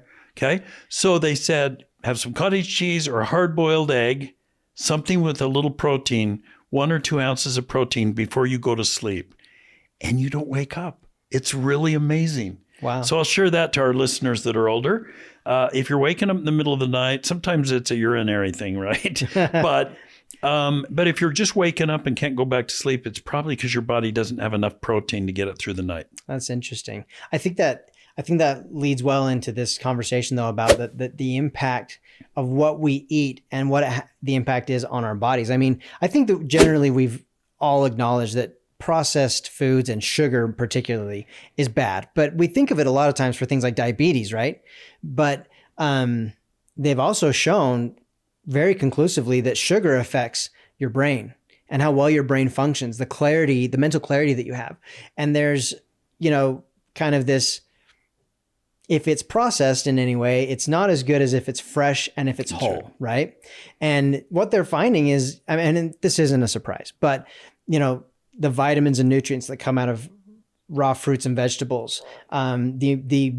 So they said, have some cottage cheese or a hard-boiled egg, something with a little protein, 1 or 2 ounces of protein before you go to sleep. And you don't wake up. It's really amazing. Wow. So I'll share that to our listeners that are older. If you're waking up in the middle of the night, sometimes it's a urinary thing, right? But if you're just waking up and can't go back to sleep, it's probably because your body doesn't have enough protein to get it through the night. That's interesting. I think that leads well into this conversation, though, about the impact of what we eat and what the impact is on our bodies. I mean, I think that generally we've all acknowledged that processed foods and sugar particularly is bad, but we think of it a lot of times for things like diabetes, right? But they've also shown very conclusively that sugar affects your brain and how well your brain functions, the clarity, the mental clarity that you have. And there's, kind of this, if it's processed in any way, it's not as good as if it's fresh and if it's whole, right? And what they're finding is, and this isn't a surprise, but, the vitamins and nutrients that come out of raw fruits and vegetables, the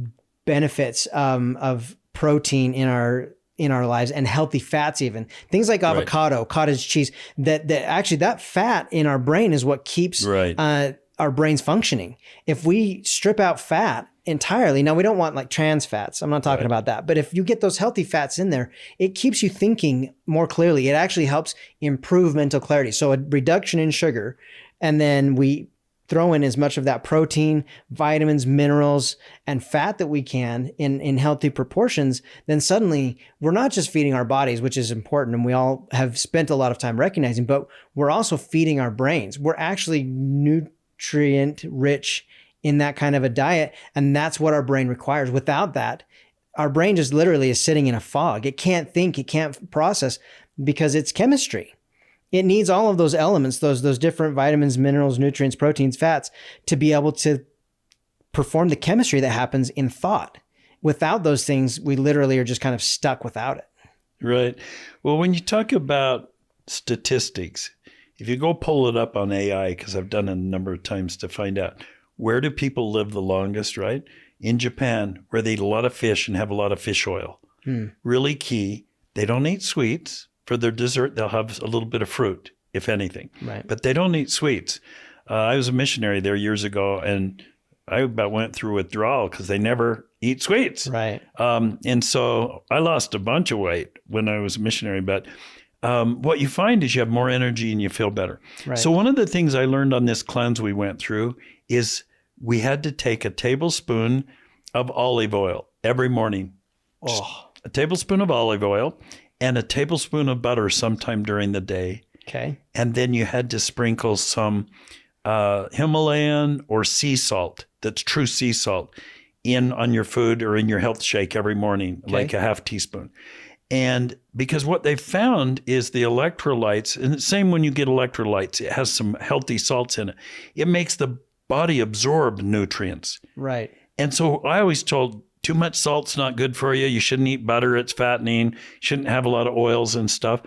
benefits of protein in our lives and healthy fats, even things like avocado, cottage cheese, that fat in our brain is what keeps our brains functioning. If we strip out fat entirely, now we don't want like trans fats. I'm not talking about that. But if you get those healthy fats in there, it keeps you thinking more clearly. It actually helps improve mental clarity. So a reduction in sugar, and then we throw in as much of that protein, vitamins, minerals, and fat that we can in healthy proportions, then suddenly we're not just feeding our bodies, which is important, and we all have spent a lot of time recognizing, but we're also feeding our brains. We're actually nutrient rich in that kind of a diet, and that's what our brain requires. Without that, our brain just literally is sitting in a fog. It can't think, it can't process, because it's chemistry. It needs all of those elements, those different vitamins, minerals, nutrients, proteins, fats, to be able to perform the chemistry that happens in thought. Without those things, we literally are just kind of stuck without it. Right. Well, when you talk about statistics, if you go pull it up on AI, because I've done it a number of times to find out, where do people live the longest, right? In Japan, where they eat a lot of fish and have a lot of fish oil. Really key. They don't eat sweets. For their dessert, they'll have a little bit of fruit, if anything. Right. But they don't eat sweets. I was a missionary there years ago, and I about went through withdrawal because they never eat sweets. Right. And so I lost a bunch of weight when I was a missionary. But what you find is you have more energy and you feel better. Right. So one of the things I learned on this cleanse we went through is we had to take a tablespoon of olive oil every morning. Oh. A tablespoon of olive oil and a tablespoon of butter sometime during the day. Okay. And then you had to sprinkle some Himalayan or sea salt, that's true sea salt, in on your food or in your health shake every morning, like a half teaspoon. And because what they found is the electrolytes, and the same when you get electrolytes, it has some healthy salts in it. It makes the body absorb nutrients. Right. And so I always too much salt's not good for you. You shouldn't eat butter. It's fattening. You shouldn't have a lot of oils and stuff.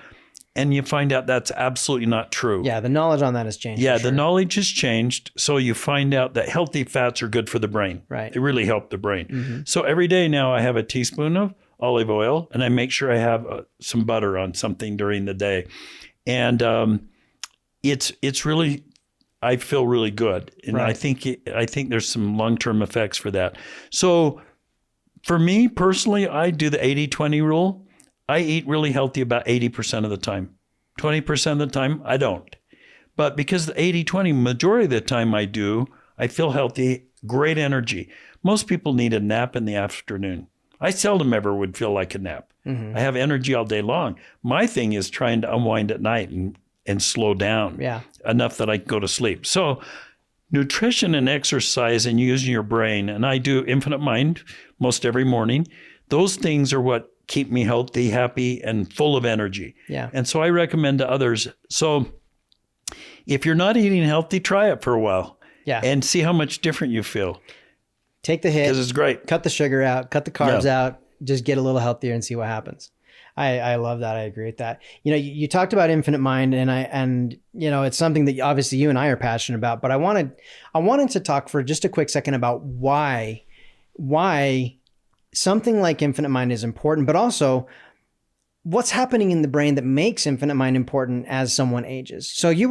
And you find out that's absolutely not true. Yeah, the knowledge on that has changed. Yeah, for sure. the knowledge has changed. So you find out that healthy fats are good for the brain. Right. They really help the brain. So every day now I have a teaspoon of olive oil, and I make sure I have some butter on something during the day. And it's really, I feel really good. And Right. I think there's some long-term effects for that. So for me personally, I do the 80-20 rule. I eat really healthy about 80% of the time. 20% of the time, I don't. But because the 80-20, majority of the time I do, I feel healthy, great energy. Most people need a nap in the afternoon. I seldom ever would feel like a nap. I have energy all day long. My thing is trying to unwind at night and slow down enough that I can go to sleep. So nutrition and exercise and using your brain, and I do Infinite Mind most every morning. Those things are what keep me healthy, happy, and full of energy. Yeah. And so I recommend to others. So if you're not eating healthy, try it for a while. Yeah. And see how much different you feel. Take the hit. Because it's great. Cut the sugar out, cut the carbs out, just get a little healthier and see what happens. I love that. I agree with that. You know, you talked about Infinite Mind and you know, it's something that obviously you and I are passionate about, but I wanted to talk for just a quick second about why something like Infinite Mind is important, but also what's happening in the brain that makes Infinite Mind important as someone ages. So you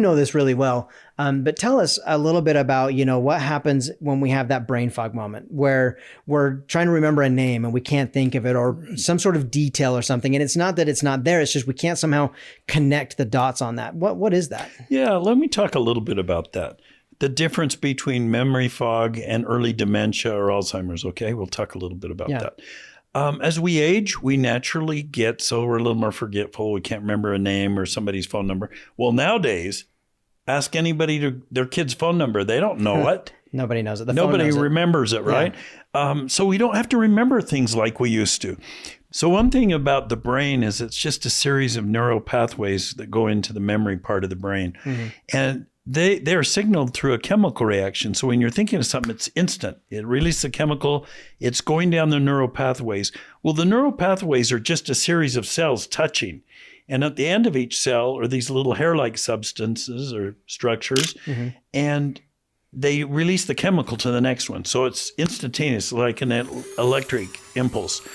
know this really well, but tell us a little bit about, you know, what happens when we have that brain fog moment where we're trying to remember a name and we can't think of it, or some sort of detail or something. And it's not that it's not there. It's just we can't somehow connect the dots on that. What is that? Yeah, let me talk a little bit about that. The difference between memory fog and early dementia or Alzheimer's. Okay, we'll talk a little bit about that. As we age, we naturally get so we're a little more forgetful. We can't remember a name or somebody's phone number. Well, nowadays, ask anybody their kid's phone number. They don't know it. Nobody knows it. Nobody remembers it, right? So we don't have to remember things like we used to. So one thing about the brain is it's just a series of neural pathways that go into the memory part of the brain. And they're signaled through a chemical reaction. So when you're thinking of something, it's instant. It releases a chemical. It's going down the neural pathways. Well, the neural pathways are just a series of cells touching. And at the end of each cell are these little hair-like substances or structures. And they release the chemical to the next one. So it's instantaneous, like an electric impulse.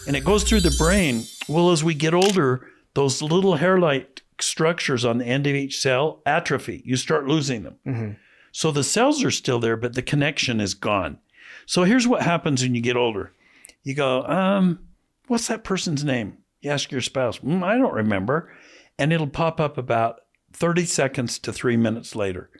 And it goes through the brain. Well, as we get older, those little hair-like structures on the end of each cell atrophy. You start losing them. So the cells are still there, but the connection is gone. So here's what happens when you get older. You go, what's that person's name? You ask your spouse, I don't remember. And it'll pop up about 30 seconds to 3 minutes later.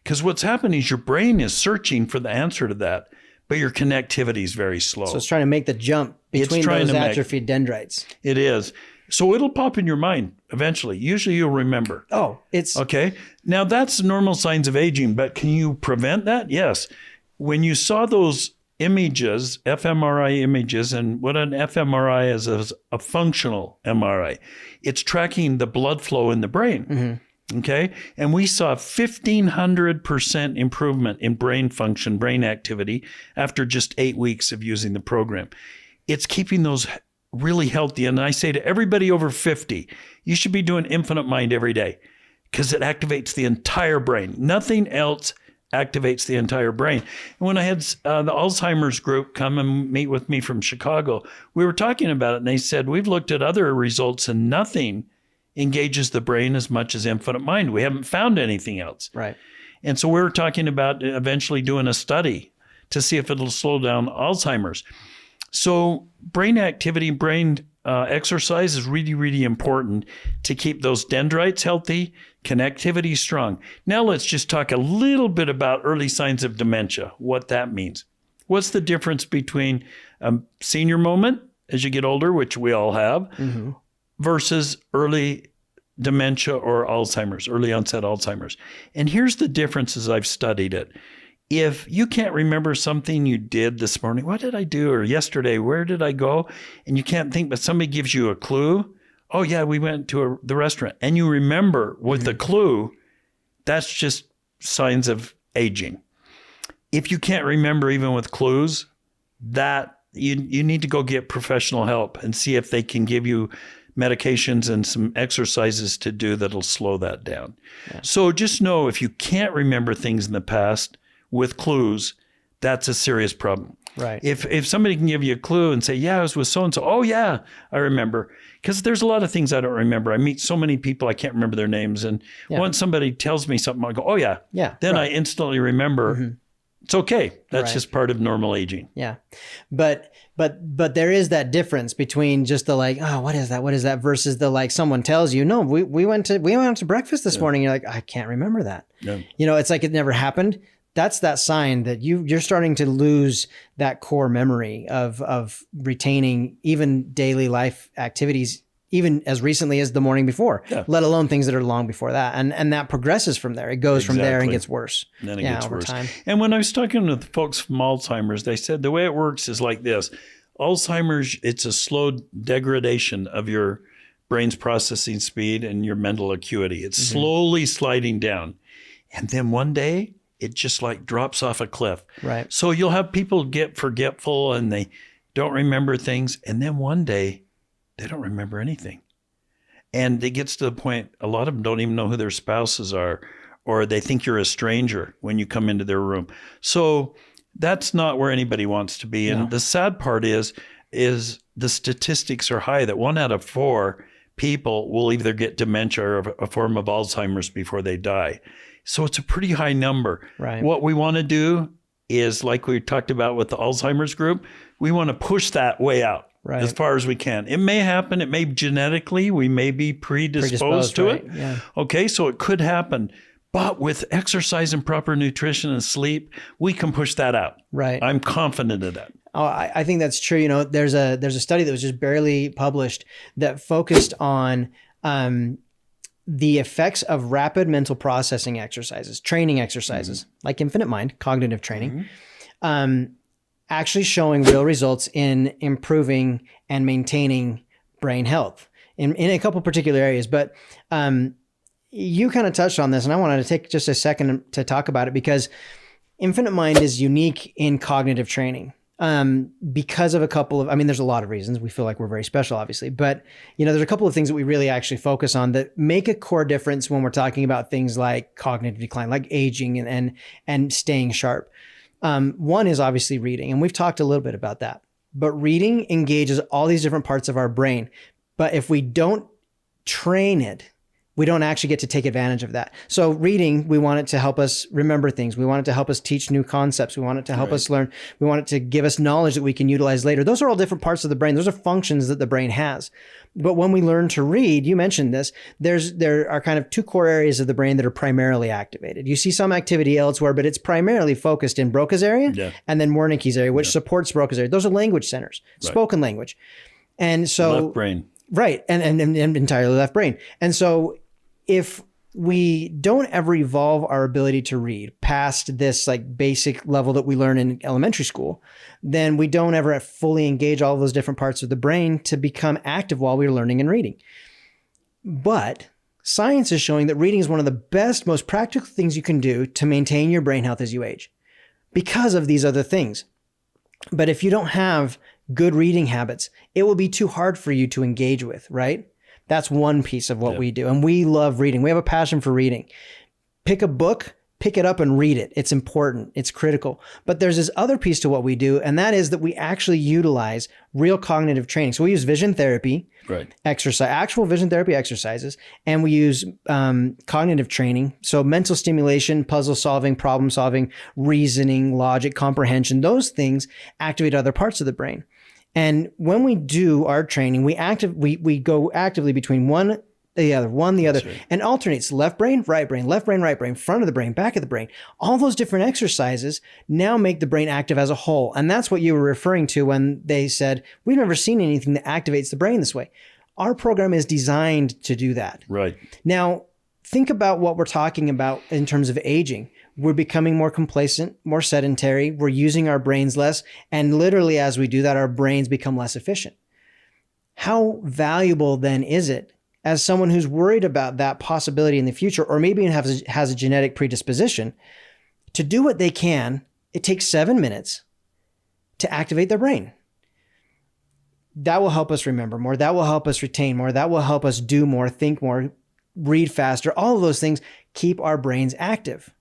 Because what's happening is your brain is searching for the answer to that, but your connectivity is very slow. So it's trying to make the jump between those atrophied dendrites. It is. So it'll pop in your mind eventually. Usually you'll remember. Oh, it's okay. Now that's normal signs of aging, but can you prevent that? Yes. When you saw those images, fMRI images, and what an fMRI is a functional MRI, it's tracking the blood flow in the brain. Okay. And we saw 1,500% improvement in brain function, brain activity after just 8 weeks of using the program. It's keeping those really healthy. And I say to everybody over 50, you should be doing Infinite Mind every day because it activates the entire brain. Nothing else activates the entire brain. And when I had the Alzheimer's group come and meet with me from Chicago, we were talking about it and they said, we've looked at other results and nothing engages the brain as much as Infinite Mind. We haven't found anything else. Right. And so we were talking about eventually doing a study to see if it'll slow down Alzheimer's. So brain activity, brain exercise is really, really important to keep those dendrites healthy, connectivity strong. Now let's just talk a little bit about early signs of dementia, what that means. What's the difference between a senior moment as you get older, which we all have, versus early dementia or Alzheimer's, early onset Alzheimer's? And here's the difference as I've studied it. If you can't remember something you did this morning, what did I do? Or yesterday, where did I go? And you can't think, but somebody gives you a clue. Oh yeah, we went to the restaurant. And you remember with the clue, that's just signs of aging. If you can't remember even with clues, that you need to go get professional help and see if they can give you medications and some exercises to do that'll slow that down. Yeah. So just know if you can't remember things in the past with clues, that's a serious problem. Right. If somebody can give you a clue and say, yeah, I was with so-and-so. Oh, yeah, I remember. Because there's a lot of things I don't remember. I meet so many people, I can't remember their names. And once somebody tells me something, I go, oh, yeah. Yeah. Then I instantly remember. It's okay. That's just part of normal aging. Yeah. But there is that difference between just the like, oh, what is that? What is that? Versus the like, someone tells you, no, we went to breakfast this morning. You're like, I can't remember that. Yeah. You know, it's like it never happened. That's that sign that you're starting to lose that core memory of retaining even daily life activities, even as recently as the morning before, let alone things that are long before that. And that progresses from there. It goes from there and gets worse. And then it gets worse. Time. And when I was talking with folks from Alzheimer's, they said the way it works is like this. Alzheimer's, it's a slow degradation of your brain's processing speed and your mental acuity. It's slowly sliding down. And then one day, it just like drops off a cliff. Right. So you'll have people get forgetful and they don't remember things. And then one day, they don't remember anything. And it gets to the point, a lot of them don't even know who their spouses are, or they think you're a stranger when you come into their room. So that's not where anybody wants to be. And the sad part is the statistics are high that 1 out of 4 people will either get dementia or a form of Alzheimer's before they die. So it's a pretty high number. Right. What we want to do is, like we talked about with the Alzheimer's group, we want to push that way out. Right. As far as we can. It may happen. It may genetically, we may be predisposed to it. Yeah. Okay, so it could happen. But with exercise and proper nutrition and sleep, we can push that out. Right. I'm confident of that. Oh, I think that's true. You know, there's a study that was just barely published that focused on the effects of rapid mental processing exercises, training exercises, like Infinite Mind, cognitive training. Actually showing real results in improving and maintaining brain health in a couple particular areas. But you kind of touched on this, and I wanted to take just a second to talk about it because Infinite Mind is unique in cognitive training because of a couple of, I mean, there's a lot of reasons. We feel like we're very special, obviously, but you know, there's a couple of things that we really actually focus on that make a core difference when we're talking about things like cognitive decline, like aging and staying sharp. One is obviously reading, and we've talked a little bit about that. But reading engages all these different parts of our brain. But if we don't train it, we don't actually get to take advantage of that. So reading, we want it to help us remember things. We want it to help us teach new concepts. We want it to help us learn. We want it to give us knowledge that we can utilize later. Those are all different parts of the brain. Those are functions that the brain has. But when we learn to read, you mentioned this, there are kind of 2 core areas of the brain that are primarily activated. You see some activity elsewhere, but it's primarily focused in Broca's area and then Wernicke's area, which supports Broca's area. Those are language centers, spoken language. And so left brain. Right. And entirely left brain. And so if we don't ever evolve our ability to read past this like basic level that we learn in elementary school, then we don't ever fully engage all of those different parts of the brain to become active while we're learning and reading. But science is showing that reading is one of the best, most practical things you can do to maintain your brain health as you age because of these other things. But if you don't have good reading habits, it will be too hard for you to engage with, right? That's one piece of what we do. And we love reading. We have a passion for reading. Pick a book, pick it up and read it. It's important. It's critical. But there's this other piece to what we do, and that is that we actually utilize real cognitive training. So we use vision therapy, exercise, actual vision therapy exercises, and we use cognitive training. So mental stimulation, puzzle solving, problem solving, reasoning, logic, comprehension, those things activate other parts of the brain. And when we do our training, we go actively between one, the other, right. And alternates left brain, right brain, front of the brain, back of the brain. All those different exercises now make the brain active as a whole. And that's what you were referring to when they said, we've never seen anything that activates the brain this way. Our program is designed to do that. Right. Now, think about what we're talking about in terms of aging. We're becoming more complacent, more sedentary. We're using our brains less. And literally, as we do that, our brains become less efficient. How valuable then is it as someone who's worried about that possibility in the future, or maybe has a genetic predisposition, to do what they can? It takes 7 minutes to activate their brain. That will help us remember more. That will help us retain more. That will help us do more, think more, read faster. All of those things keep our brains active.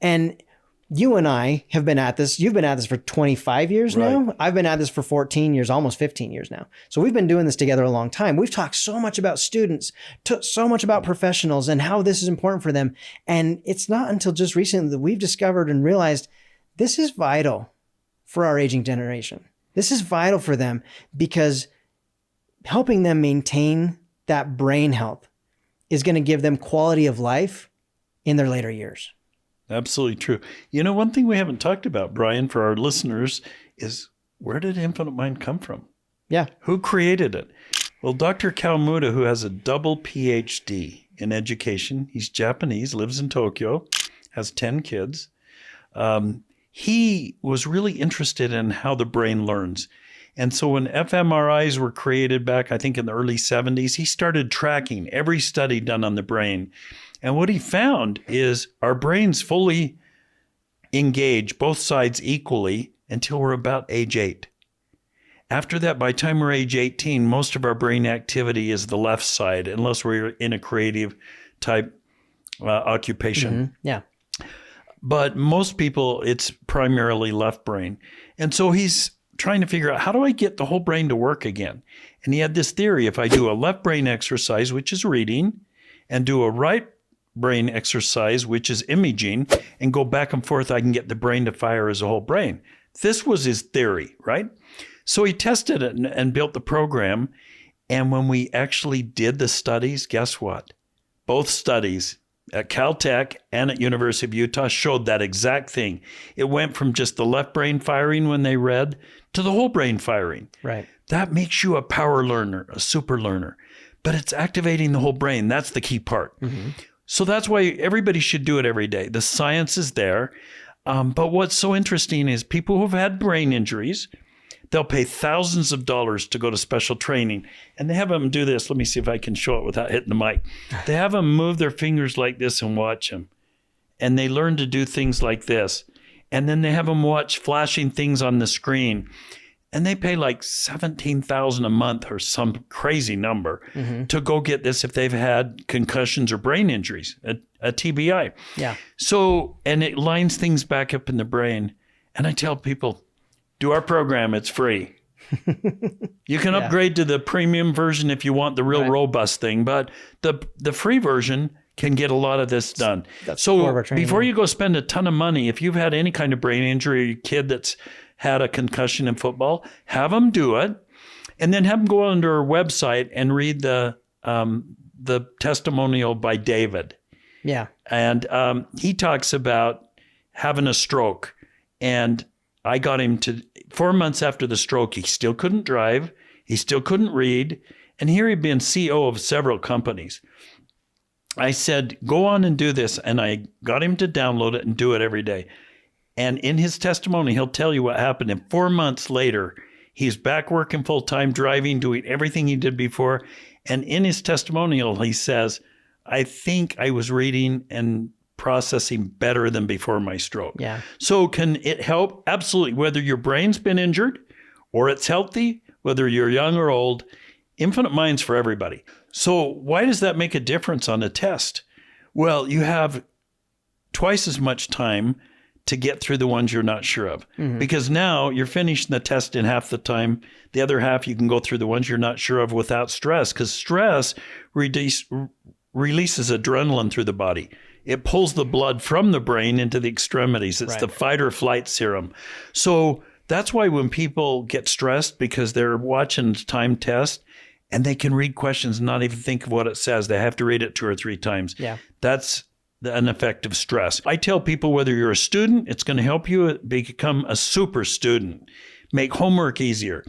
And you and I have been at this. You've been at this for 25 years now. I've been at this for 14 years, almost 15 years now. So we've been doing this together a long time. We've talked so much about students, so much about professionals and how this is important for them. And it's not until just recently that we've discovered and realized this is vital for our aging generation. This is vital for them because helping them maintain that brain health is going to give them quality of life in their later years. Absolutely true. You know, one thing we haven't talked about, Brian, for our listeners is where did Infinite Mind come from? Yeah. Who created it? Well, Dr. Kawamuda, who has a double PhD in education, he's Japanese, lives in Tokyo, has 10 kids. He was really interested in how the brain learns. And so when fMRIs were created back, I think in the early 70s, he started tracking every study done on the brain. And what he found is our brains fully engage both sides equally until we're about age 8. After that, by the time we're age 18, most of our brain activity is the left side, unless we're in a creative type occupation. Mm-hmm. Yeah. But most people, it's primarily left brain. And so he's trying to figure out, how do I get the whole brain to work again? And he had this theory, if I do a left brain exercise, which is reading, and do a right brain exercise, which is imaging, and go back and forth, I can get the brain to fire as a whole brain. This was his theory, right? So he tested it and built the program. And when we actually did the studies, guess what? Both studies at Caltech and at University of Utah showed that exact thing. It went from just the left brain firing when they read to the whole brain firing. Right. That makes you a power learner, a super learner. But it's activating the whole brain. That's the key part. Mm-hmm. So that's why everybody should do it every day. The science is there. But what's so interesting is people who've had brain injuries, they'll pay thousands of dollars to go to special training. And they have them do this. Let me see if I can show it without hitting the mic. They have them move their fingers like this and watch them. And they learn to do things like this. And then they have them watch flashing things on the screen. And they pay like $17,000 a month or some crazy number to go get this if they've had concussions or brain injuries, a TBI. Yeah. So, and it lines things back up in the brain. And I tell people, do our program, it's free. You can upgrade to the premium version if you want the real robust thing, but the free version can get a lot of this done. So before you go spend a ton of money, if you've had any kind of brain injury or your kid that's had a concussion in football, have them do it, and then have them go onto our website and read the testimonial by David. Yeah. And he talks about having a stroke. And I got him to 4 months after the stroke, he still couldn't drive. He still couldn't read. And here he'd been CEO of several companies. I said, go on and do this. And I got him to download it and do it every day. And in his testimony, he'll tell you what happened. And 4 months later, he's back working full-time, driving, doing everything he did before. And in his testimonial, he says, I think I was reading and processing better than before my stroke. Yeah. So can it help? Absolutely. Whether your brain's been injured or it's healthy, whether you're young or old, Infinite Mind's for everybody. So why does that make a difference on a test? Well, you have twice as much time to get through the ones you're not sure of. Mm-hmm. Because now you're finishing the test in half the time. The other half, you can go through the ones you're not sure of without stress, because stress releases adrenaline through the body. It pulls the blood from the brain into the extremities. It's the fight or flight serum. So that's why when people get stressed because they're watching the time test and they can read questions and not even think of what it says, they have to read it 2 or 3 times. Yeah. That's an effect of stress. I tell people, whether you're a student, it's going to help you become a super student, make homework easier.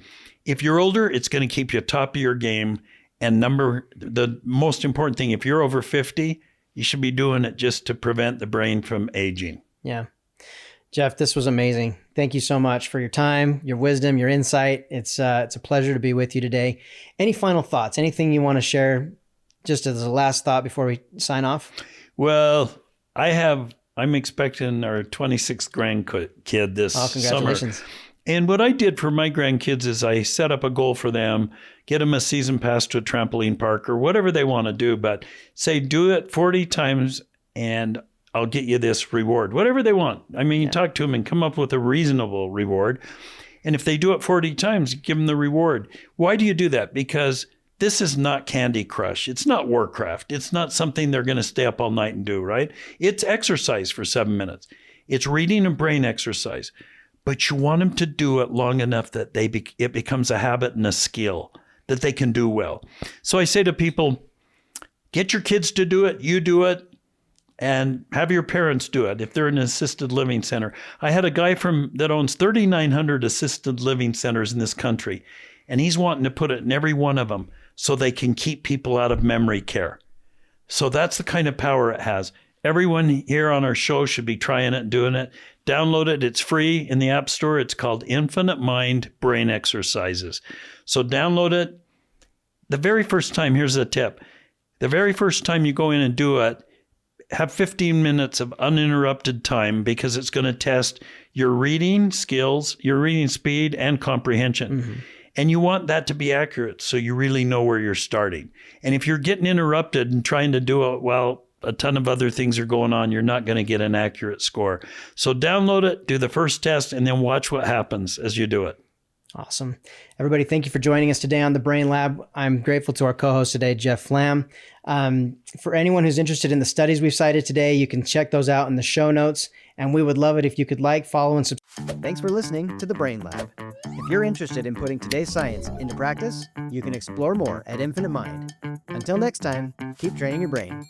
If you're older, it's going to keep you top of your game. And the most important thing, if you're over 50, you should be doing it just to prevent the brain from aging. Yeah. Jeff, this was amazing. Thank you so much for your time, your wisdom, your insight. It's a pleasure to be with you today. Any final thoughts? Anything you want to share just as a last thought before we sign off? Well, I'm expecting our 26th grandkid this congratulations. summer. And what I did for my grandkids is I set up a goal for them, get them a season pass to a trampoline park or whatever they want to do, but say do it 40 times and I'll get you this reward, whatever they want. I mean, you talk to them and come up with a reasonable reward. And if they do it 40 times, give them the reward. Why do you do that? Because this is not Candy Crush. It's not Warcraft. It's not something they're going to stay up all night and do, right? It's exercise for 7 minutes. It's reading and brain exercise. But you want them to do it long enough that it becomes a habit and a skill that they can do well. So I say to people, get your kids to do it, you do it, and have your parents do it if they're in an assisted living center. I had a guy that owns 3,900 assisted living centers in this country, and he's wanting to put it in every one of them so they can keep people out of memory care. So that's the kind of power it has. Everyone here on our show should be trying it and doing it. Download it. It's free in the App Store. It's called Infinite Mind Brain Exercises. So download it. The very first time, here's a tip. The very first time you go in and do it, have 15 minutes of uninterrupted time because it's going to test your reading skills, your reading speed, and comprehension. Mm-hmm. And you want that to be accurate so you really know where you're starting. And if you're getting interrupted and trying to do it while a ton of other things are going on, you're not going to get an accurate score. So download it, do the first test, and then watch what happens as you do it. Awesome. Everybody, thank you for joining us today on the Brain Lab. I'm grateful to our co-host today, Jeff Flam. For anyone who's interested in the studies we've cited today, you can check those out in the show notes. And we would love it if you could like, follow, and subscribe. Thanks for listening to the Brain Lab. If you're interested in putting today's science into practice, you can explore more at Infinite Mind. Until next time, keep training your brain.